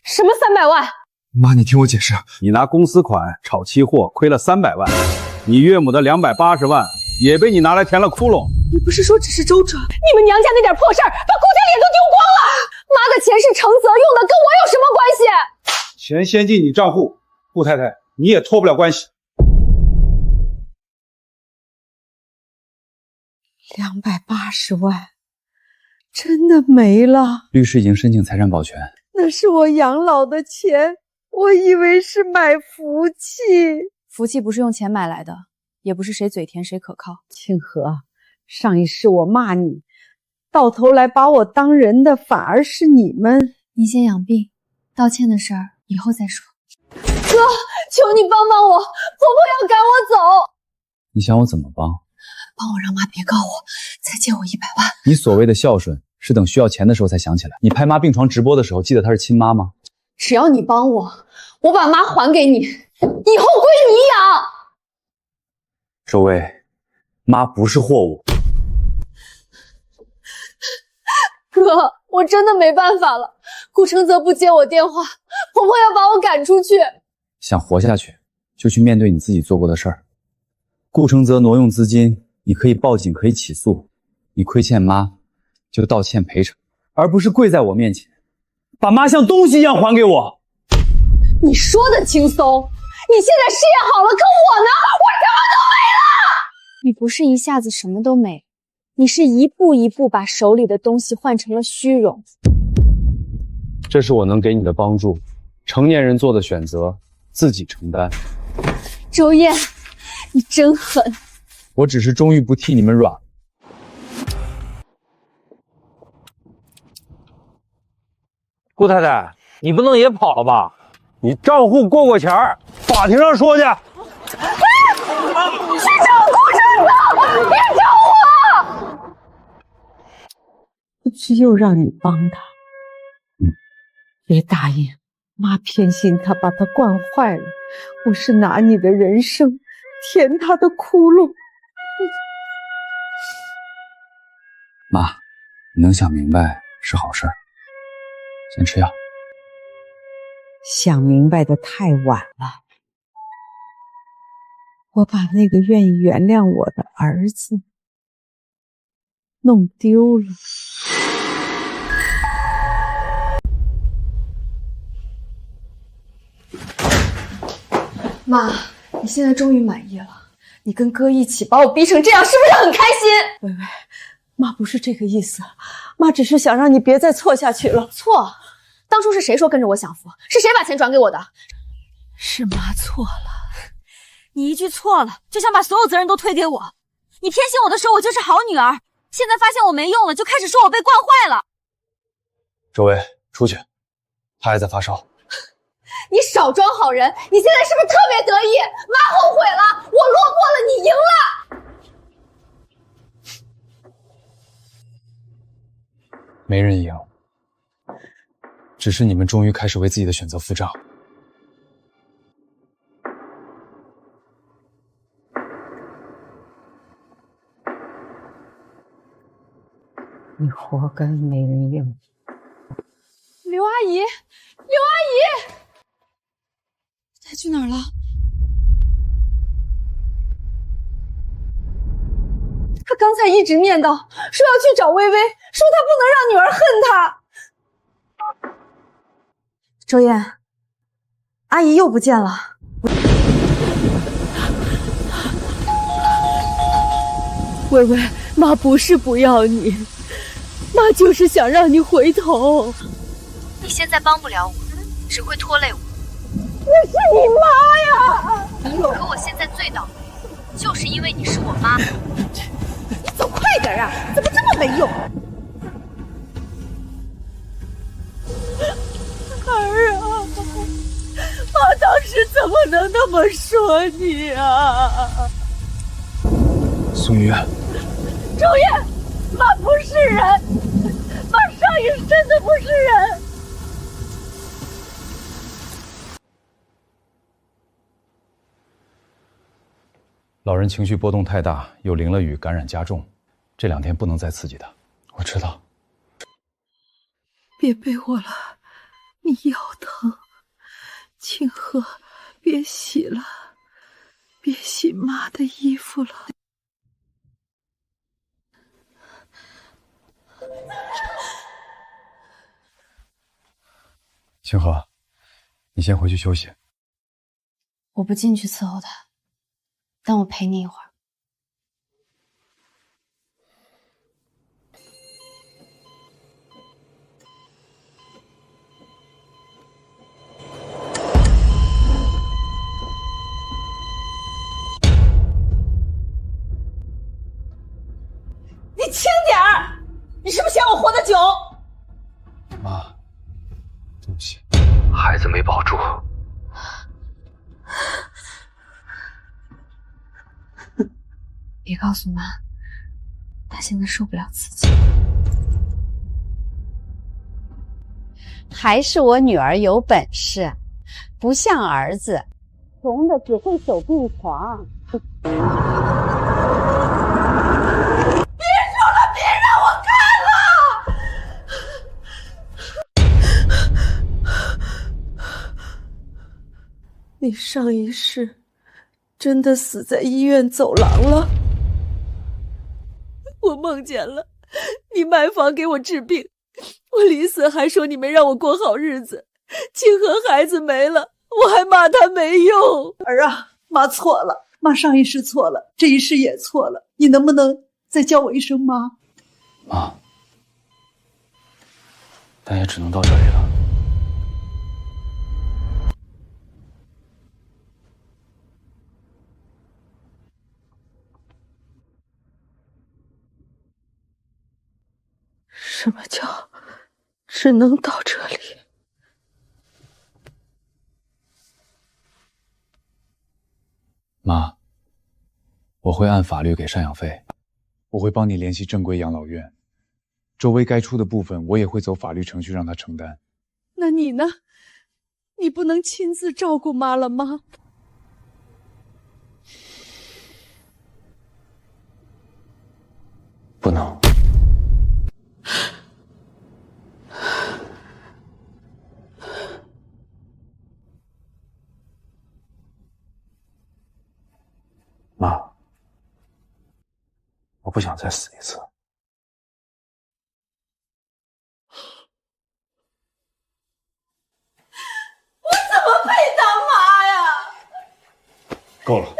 什么300万？妈，你听我解释。你拿公司款炒期货，亏了300万，你岳母的280万也被你拿来填了窟窿。你不是说只是周转？你们娘家那点破事儿，把顾家脸都丢光了。妈的钱是承泽用的，跟我有什么关系？钱先进你账户，顾太太，你也脱不了关系。280万，真的没了？律师已经申请财产保全。那是我养老的钱，我以为是买福气。福气不是用钱买来的，也不是谁嘴甜谁可靠。清河，上一世我骂你，到头来把我当人的反而是你们。你先养病，道歉的事儿以后再说。哥，求你帮帮我，婆婆要赶我走。你想我怎么帮？帮我让妈别告我，再借我100万。你所谓的孝顺，是等需要钱的时候才想起来。你拍妈病床直播的时候，记得她是亲妈吗？只要你帮我，我把妈还给你，以后归你养。周薇，妈不是货物。哥，我真的没办法了。顾承泽不接我电话，婆婆要把我赶出去。想活下去，就去面对你自己做过的事儿。顾承泽挪用资金，你可以报警，可以起诉。你亏欠妈，就道歉赔偿，而不是跪在我面前，把妈像东西一样还给我。你说的轻松，你现在事业好了，可我呢？我什么都没了。你不是一下子什么都没，你是一步一步把手里的东西换成了虚荣。这是我能给你的帮助，成年人做的选择，自己承担。周燕，你真狠！我只是终于不替你们软。顾太太，你不能也跑了吧？你账户过钱儿，法庭上说去。是找顾承泽，别找我！我只有让你帮他。别答应，妈偏心他，把他惯坏了。我是拿你的人生填他的窟窿。妈，你能想明白是好事儿。先吃药。想明白的太晚了。我把那个愿意原谅我的儿子弄丢了。妈，你现在终于满意了？你跟哥一起把我逼成这样，是不是很开心？薇薇，妈不是这个意思，妈只是想让你别再错下去了。错？当初是谁说跟着我享福？是谁把钱转给我的？是妈错了。你一句错了，就想把所有责任都推给我。你偏心我的时候，我就是好女儿。现在发现我没用了，就开始说我被惯坏了。周薇，出去，他还在发烧。你少装好人！你现在是不是特别得意？妈后悔了，我落魄了，你赢了。没人赢，只是你们终于开始为自己的选择付账。你活该没人应。刘阿姨，刘阿姨，她去哪儿了？她刚才一直念叨，说要去找薇薇，说她不能让女儿恨她。周燕，阿姨又不见了。薇薇，妈不是不要你，妈就是想让你回头。你现在帮不了我，只会拖累我。那是你妈呀！可我现在最倒霉，就是因为你是我妈。你走快点啊！怎么这么没用？儿啊，妈当时怎么能那么说你啊？宋玉，周燕，妈不是人，妈上一世真的不是人。老人情绪波动太大，又淋了雨，感染加重，这2天不能再刺激他。我知道。别背我了，你腰疼。清河，别洗了，别洗妈的衣服了。清河，你先回去休息。我不进去伺候他，但我陪你一会儿。你轻点儿！你是不是嫌我活得久？妈，对不起，孩子没保住。别告诉妈，她现在受不了刺激。还是我女儿有本事，不像儿子，穷的只会守病床。别说了，别让我看了！你上一世真的死在医院走廊了？我梦见了，你卖房给我治病，我临死还说你没让我过好日子，清河孩子没了，我还骂他没用。儿啊，妈错了，妈上一世错了，这一世也错了，你能不能再叫我一声妈？妈，但也只能到这里了。什么叫只能到这里？妈，我会按法律给赡养费，我会帮你联系正规养老院，周薇该出的部分我也会走法律程序让她承担。那你呢？你不能亲自照顾妈了吗？不能。妈，我不想再死一次。我怎么配当妈呀？够了。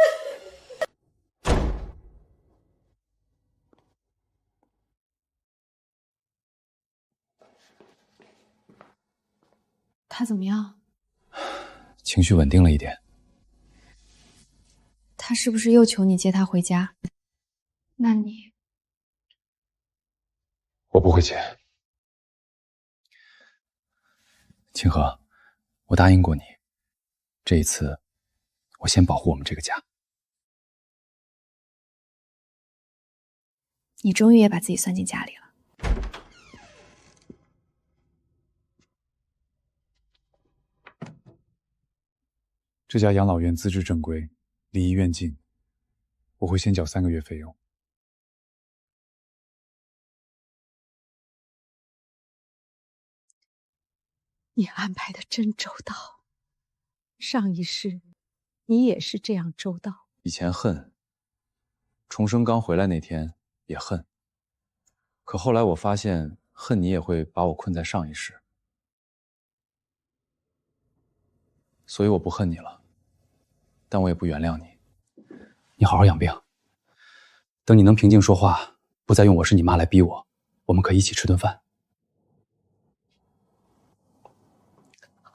他怎么样？情绪稳定了一点。他是不是又求你接他回家？那你……我不会接。清河，我答应过你，这一次我先保护我们这个家。你终于也把自己算进家里了。这家养老院资质正规，离医院近，我会先缴3个月费用。你安排的真周到，上一世你也是这样周到。以前恨，重生刚回来那天也恨，可后来我发现恨你也会把我困在上一世，所以我不恨你了，但我也不原谅你。你好好养病，等你能平静说话，不再用我是你妈来逼我，我们可以一起吃顿饭。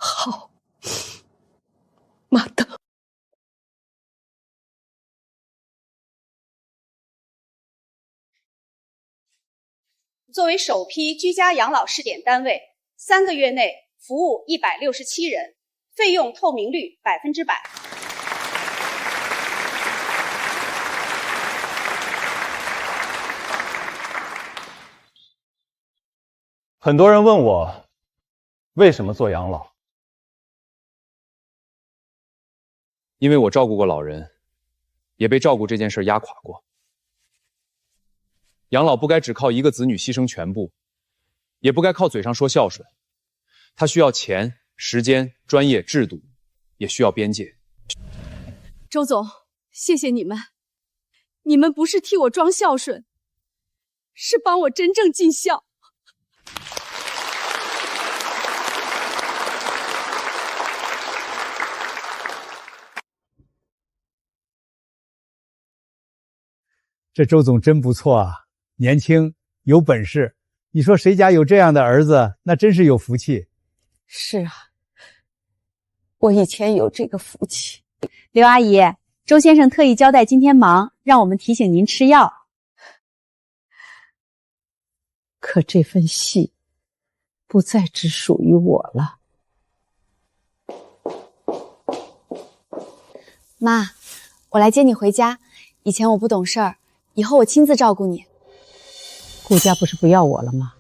好，妈等。作为首批居家养老试点单位，3个月内服务167人，费用透明率100%。很多人问我为什么做养老，因为我照顾过老人，也被照顾这件事压垮过。养老不该只靠一个子女牺牲全部，也不该靠嘴上说孝顺。他需要钱、时间、专业、制度，也需要边界。周总，谢谢你们，你们不是替我装孝顺，是帮我真正尽孝。这周总真不错啊，年轻有本事。你说谁家有这样的儿子，那真是有福气。是啊，我以前有这个福气。刘阿姨，周先生特意交代今天忙，让我们提醒您吃药。可这份戏不再只属于我了。妈，我来接你回家。以前我不懂事儿，以后我亲自照顾你。顾家不是不要我了吗？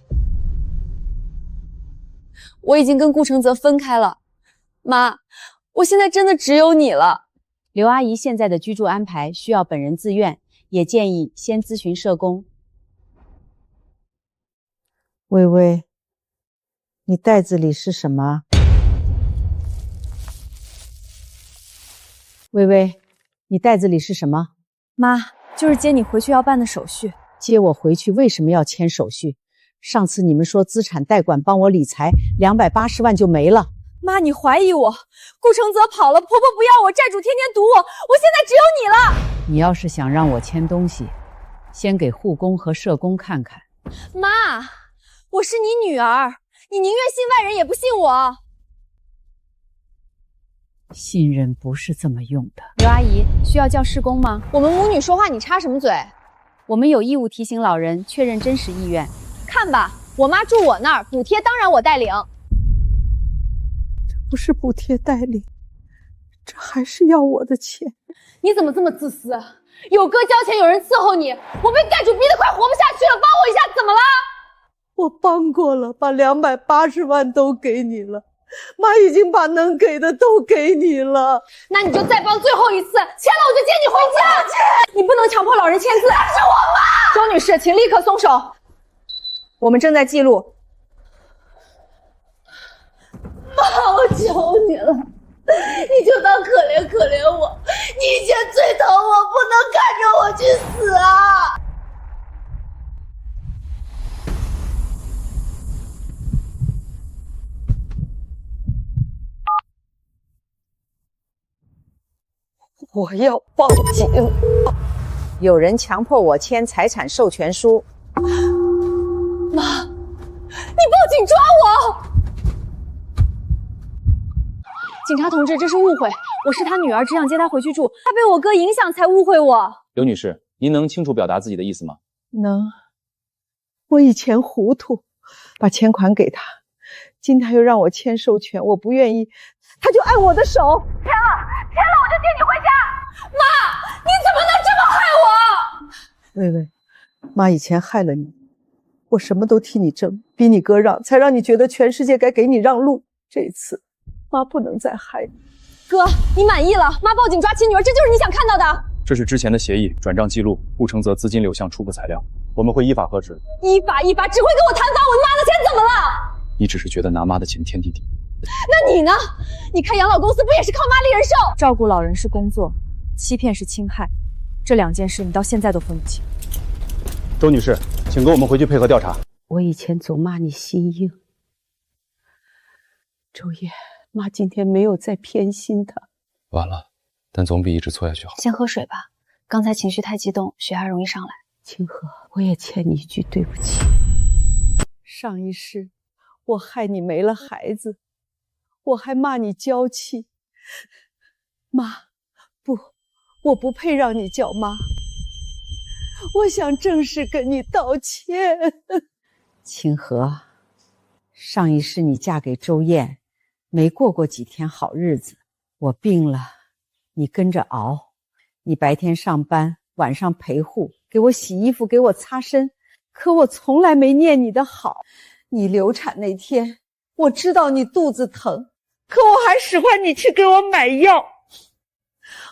我已经跟顾承泽分开了。妈，我现在真的只有你了。刘阿姨现在的居住安排需要本人自愿，也建议先咨询社工。微微，你袋子里是什么？微微，你袋子里是什么？妈，就是接你回去要办的手续。接我回去为什么要签手续？上次你们说资产代管帮我理财，280万就没了。妈，你怀疑我？顾承泽跑了，婆婆不要我，债主天天堵我，我现在只有你了。你要是想让我签东西，先给护工和社工看看。妈，我是你女儿，你宁愿信外人也不信我。信任不是这么用的。刘阿姨，需要叫社工吗？我们母女说话，你插什么嘴？我们有义务提醒老人确认真实意愿。看吧，我妈住我那儿，补贴当然我代领。这不是补贴代领，这还是要我的钱。你怎么这么自私？有哥交钱，有人伺候你，我被债主逼得快活不下去了，帮我一下，怎么了？我帮过了，把280万都给你了。妈已经把能给的都给你了，那你就再帮最后一次，签了我就接你回家。你不能强迫老人签字，那是我妈。周女士，请立刻松手，我们正在记录。妈，我求你了，你就当可怜可怜我，你以前最疼我，不能看着我去死啊！我要报警！有人强迫我签财产授权书。妈，你报警抓我！警察同志，这是误会，我是他女儿，只想接他回去住，他被我哥影响才误会我。刘女士，您能清楚表达自己的意思吗？能。我以前糊涂，把钱款给他，今天又让我签授权，我不愿意，他就按我的手签了我就接你回家。妈，你怎么能这么害我？微微，妈以前害了你，我什么都替你争，逼你哥让，才让你觉得全世界该给你让路。这一次，妈不能再害你。哥，你满意了？妈报警抓亲女儿，这就是你想看到的。这是之前的协议、转账记录、顾承泽资金流向初步材料，我们会依法核实。依法，只会跟我谈法，我妈的钱怎么了？你只是觉得拿妈的钱天地第一。那你呢？你开养老公司不也是靠妈立人寿？照顾老人是工作，欺骗是侵害，这2件事你到现在都分不清。周女士，请跟我们回去配合调查。我以前总骂你心硬，周烨，妈今天没有再偏心他。完了，但总比一直错下去好。先喝水吧，刚才情绪太激动，血压容易上来。清河，我也欠你一句对不起。上一世，我害你没了孩子，我还骂你娇气。妈，不，我不配让你叫妈。我想正式跟你道歉。清河，上一世你嫁给周燕，没过几天好日子。我病了，你跟着熬，你白天上班，晚上陪护，给我洗衣服，给我擦身。可我从来没念你的好。你流产那天，我知道你肚子疼，可我还使唤你去给我买药。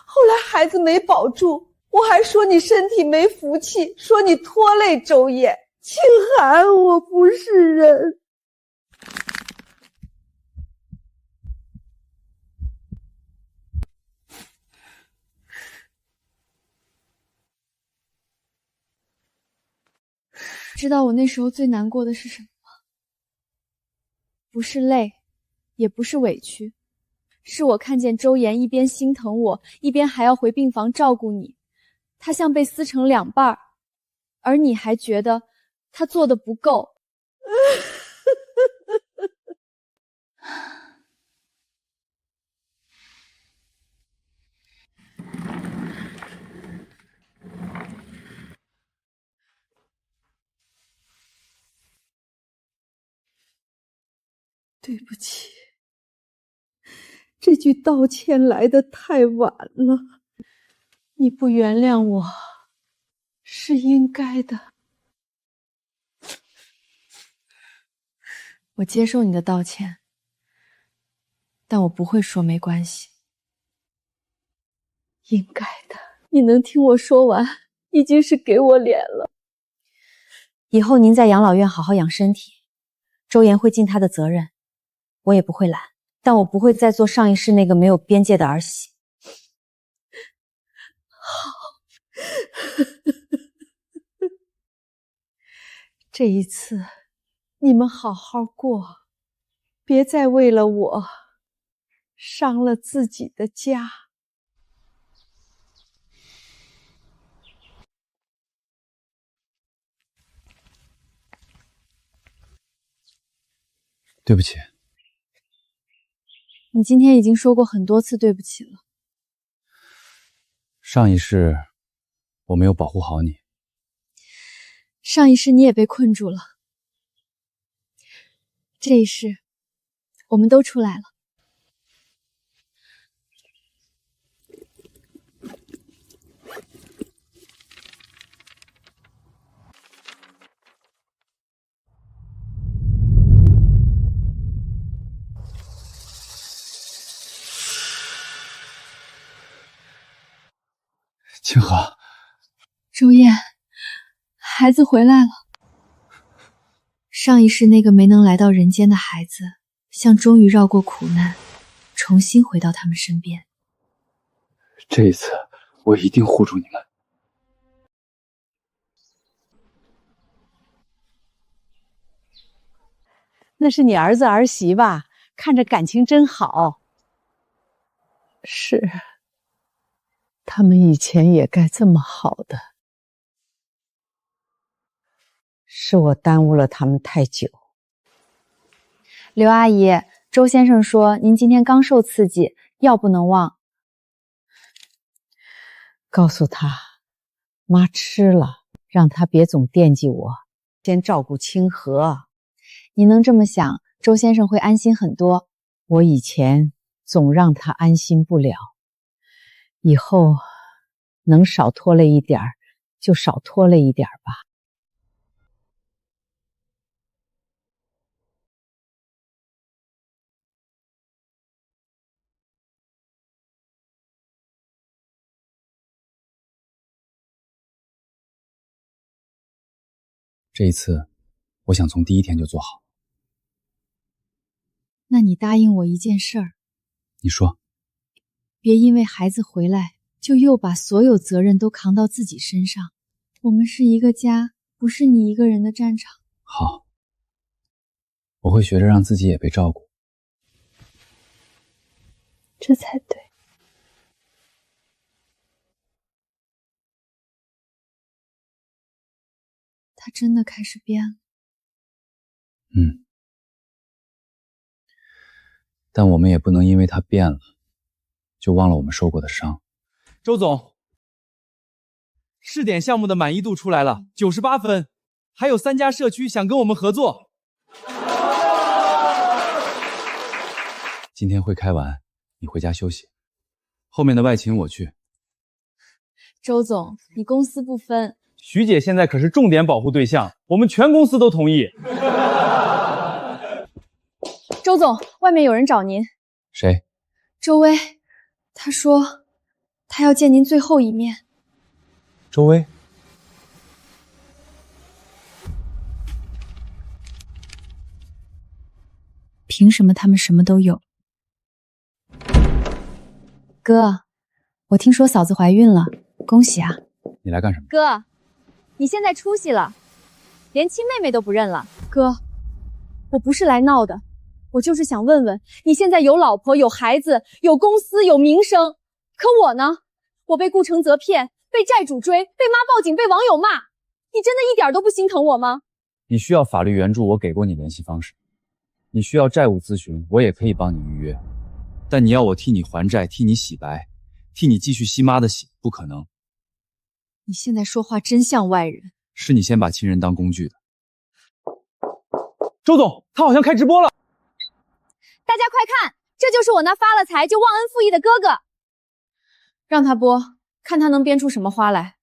后来孩子没保住，我我还说你身体没福气，说你拖累周烨。清寒，我不是人。知道我那时候最难过的是什么吗？不是累，也不是委屈，是我看见周岩一边心疼我，一边还要回病房照顾你，他像被撕成两半儿，而你还觉得他做的不够。对不起，这句道歉来得太晚了，你不原谅我是应该的。我接受你的道歉，但我不会说没关系。应该的，你能听我说完，已经是给我脸了。以后您在养老院好好养身体，周岩会尽他的责任，我也不会懒，但我不会再做上一世那个没有边界的儿媳。好，这一次你们好好过，别再为了我伤了自己的家。对不起。你今天已经说过很多次对不起了。上一世我没有保护好你，上一世你也被困住了，这一世我们都出来了。清河，周烨，孩子回来了。上一世那个没能来到人间的孩子，像终于绕过苦难，重新回到他们身边。这一次我一定护住你们。那是你儿子儿媳吧？看着感情真好。是，他们以前也该这么好的。是我耽误了他们太久。刘阿姨，周先生说您今天刚受刺激，药不能忘。告诉他，妈吃了，让他别总惦记我，先照顾清河。你能这么想，周先生会安心很多。我以前总让他安心不了，以后能少拖累一点就少拖累一点吧。这一次，我想从第一天就做好。那你答应我一件事儿。你说。别因为孩子回来，就又把所有责任都扛到自己身上。我们是一个家，不是你一个人的战场。好，我会学着让自己也被照顾。这才对。他真的开始变了。但我们也不能因为他变了，就忘了我们受过的伤。周总，试点项目的满意度出来了，98分，还有3家社区想跟我们合作。今天会开完，你回家休息，后面的外勤我去。周总，你公私不分。徐姐现在可是重点保护对象，我们全公司都同意。周总，外面有人找您。谁？周薇，他说他要见您最后一面。周薇，凭什么他们什么都有？哥，我听说嫂子怀孕了，恭喜啊！你来干什么？哥，你现在出息了，连亲妹妹都不认了。哥，我不是来闹的，我就是想问问，你现在有老婆、有孩子、有公司、有名声，可我呢？我被顾承泽骗，被债主追，被妈报警，被网友骂，你真的一点都不心疼我吗？你需要法律援助，我给过你联系方式；你需要债务咨询，我也可以帮你预约。但你要我替你还债，替你洗白，替你继续吸妈的血，不可能。你现在说话真像外人。是你先把亲人当工具的。周总，他好像开直播了。大家快看，这就是我那发了财就忘恩负义的哥哥。让他播，看他能编出什么花来。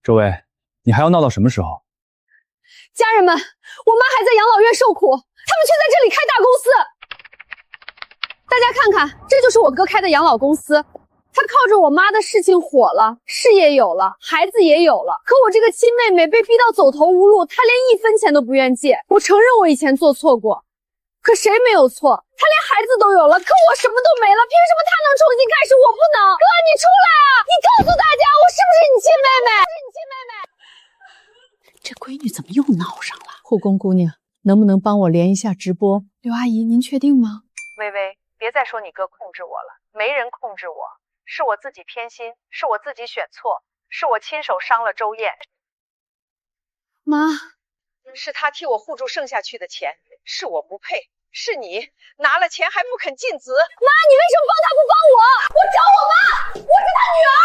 周薇，你还要闹到什么时候？家人们，我妈还在养老院受苦，他们却在这里开大公司。大家看看，这就是我哥开的养老公司。他靠着我妈的事情火了，事业有了，孩子也有了。可我这个亲妹妹被逼到走投无路，她连1分钱都不愿借。我承认我以前做错过，可谁没有错？她连孩子都有了，可我什么都没了，凭什么她能重新开始，我不能？哥，你出来啊！你告诉大家，我是不是你亲妹妹？是你亲妹妹。这闺女怎么又闹上了？护工姑娘，能不能帮我连一下直播？刘阿姨，您确定吗？微微，别再说你哥控制我了，没人控制我。是我自己偏心，是我自己选错，是我亲手伤了周燕。妈，是他替我护住剩下去的钱，是我不配，是你拿了钱还不肯尽责。妈，你为什么帮他不帮我？我找我妈，我是他女儿。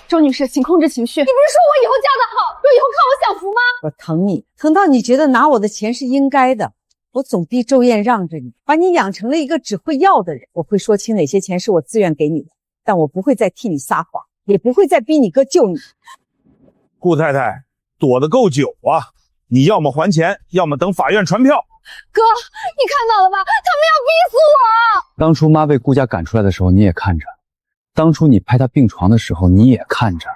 周女士，请控制情绪。你不是说我以后嫁得好，就以后靠我享福吗？我疼你，疼到你觉得拿我的钱是应该的。我总逼周燕让着你，把你养成了一个只会要的人。我会说清哪些钱是我自愿给你的，但我不会再替你撒谎，也不会再逼你哥救你。顾太太躲得够久啊！你要么还钱，要么等法院传票。哥，你看到了吧？他们要逼死我！当初妈被顾家赶出来的时候，你也看着；当初你拍她病床的时候，你也看着。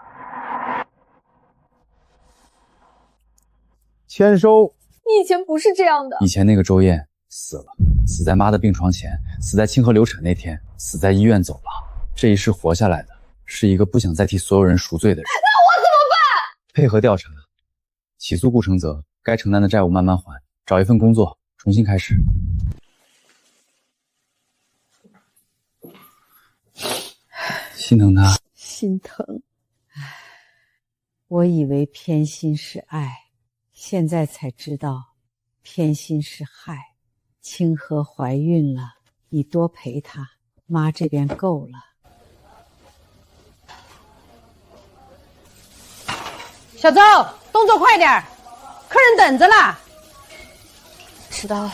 签收。你以前不是这样的。以前那个周燕死了，死在妈的病床前，死在清河流产那天，死在医院走廊。这一世活下来的是一个不想再替所有人赎罪的人。那我怎么办？配合调查，起诉顾承泽，该承担的债务慢慢还，找一份工作，重新开始。心疼他，心疼。我以为偏心是爱。现在才知道，偏心是害。清河怀孕了，你多陪她，妈这边够了。小周，动作快点，客人等着了。知道了。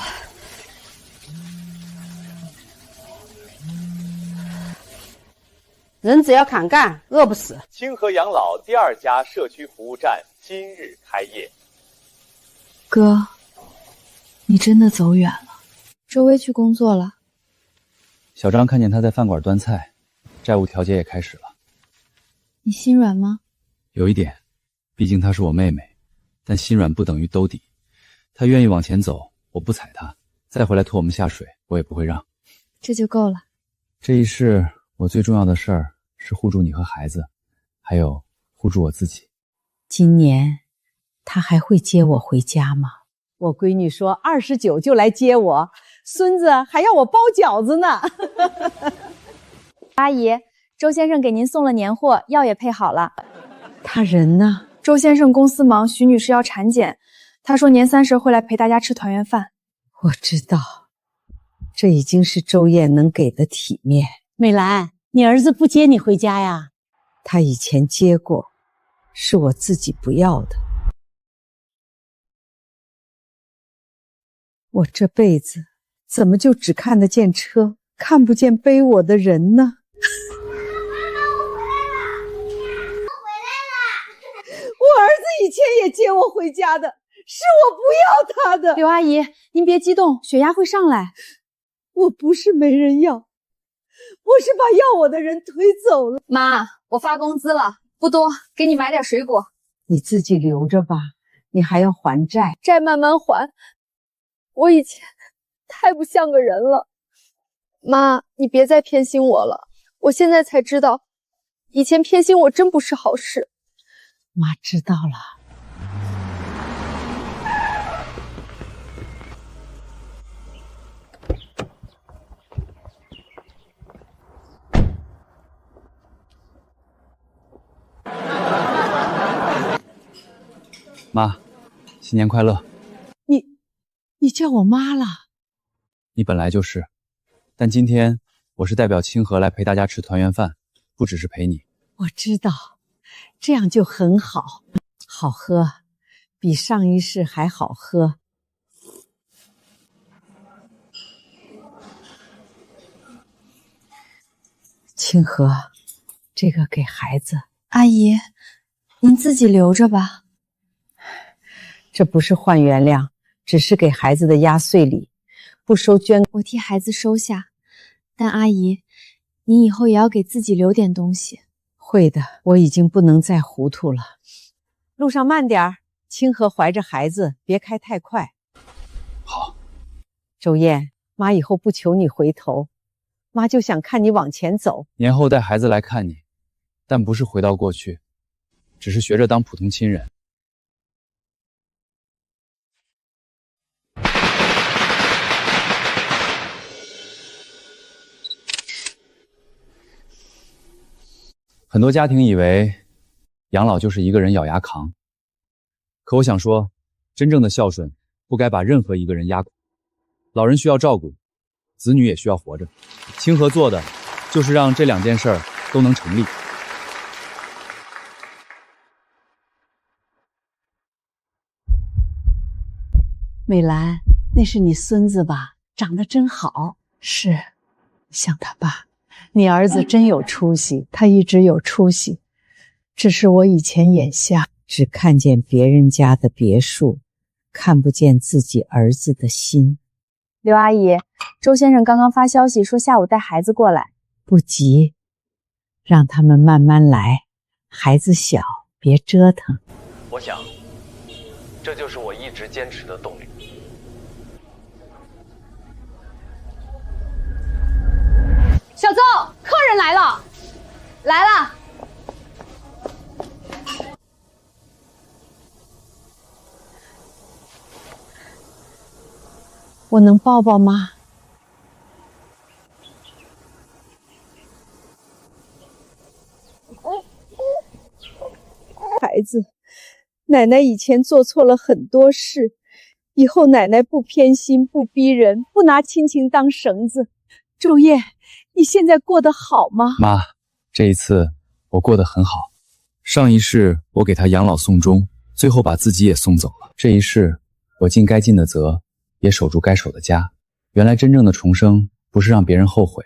人只要肯干，饿不死。清河养老第2家社区服务站今日开业。哥，你真的走远了。周薇去工作了。小张看见他在饭馆端菜，债务调解也开始了。你心软吗？有一点，毕竟她是我妹妹，但心软不等于兜底。她愿意往前走，我不踩她，再回来拖我们下水，我也不会让。这就够了。这一世，我最重要的事儿是护住你和孩子，还有护住我自己。今年他还会接我回家吗？我闺女说29就来接我，孙子还要我包饺子呢。阿姨，周先生给您送了年货，药也配好了。他人呢？周先生公司忙，徐女士要产检，他说年30会来陪大家吃团圆饭。我知道，这已经是周燕能给的体面。美兰，你儿子不接你回家呀？他以前接过，是我自己不要的。我这辈子怎么就只看得见车，看不见背我的人呢？我儿子以前也接我回家的，是我不要他的。刘阿姨，您别激动，血压会上来。我不是没人要，我是把要我的人推走了。妈，我发工资了，不多，给你买点水果。你自己留着吧，你还要还债。债慢慢还。我以前太不像个人了，妈，你别再偏心我了。我现在才知道，以前偏心我真不是好事。妈知道了。妈，新年快乐！你叫我妈了？你本来就是，但今天我是代表清河来陪大家吃团圆饭，不只是陪你。我知道，这样就很好，好喝，比上一世还好喝。清河，这个给孩子。阿姨，您自己留着吧。这不是换原谅，只是给孩子的压岁礼，不收捐。我替孩子收下，但阿姨，您以后也要给自己留点东西。会的，我已经不能再糊涂了。路上慢点儿，清河怀着孩子，别开太快。好。周燕，妈以后不求你回头，妈就想看你往前走。年后带孩子来看你，但不是回到过去，只是学着当普通亲人。很多家庭以为养老就是一个人咬牙扛，可我想说，真正的孝顺不该把任何一个人压垮。老人需要照顾，子女也需要活着。清河做的就是让这两件事儿都能成立。美兰，那是你孙子吧？长得真好。是，像他爸。你儿子真有出息，他一直有出息，只是我以前眼瞎，只看见别人家的别墅，看不见自己儿子的心。刘阿姨，周先生刚刚发消息说下午带孩子过来。不急，让他们慢慢来，孩子小，别折腾。我想，这就是我一直坚持的动力。小邹，客人来了，来了。我能抱抱吗？孩子，奶奶以前做错了很多事，以后奶奶不偏心，不逼人，不拿亲情当绳子。周燕，你现在过得好吗？妈，这一次我过得很好。上一世我给他养老送终，最后把自己也送走了。这一世我尽该尽的责，也守住该守的家。原来真正的重生不是让别人后悔，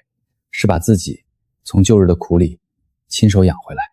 是把自己从旧日的苦里亲手养回来。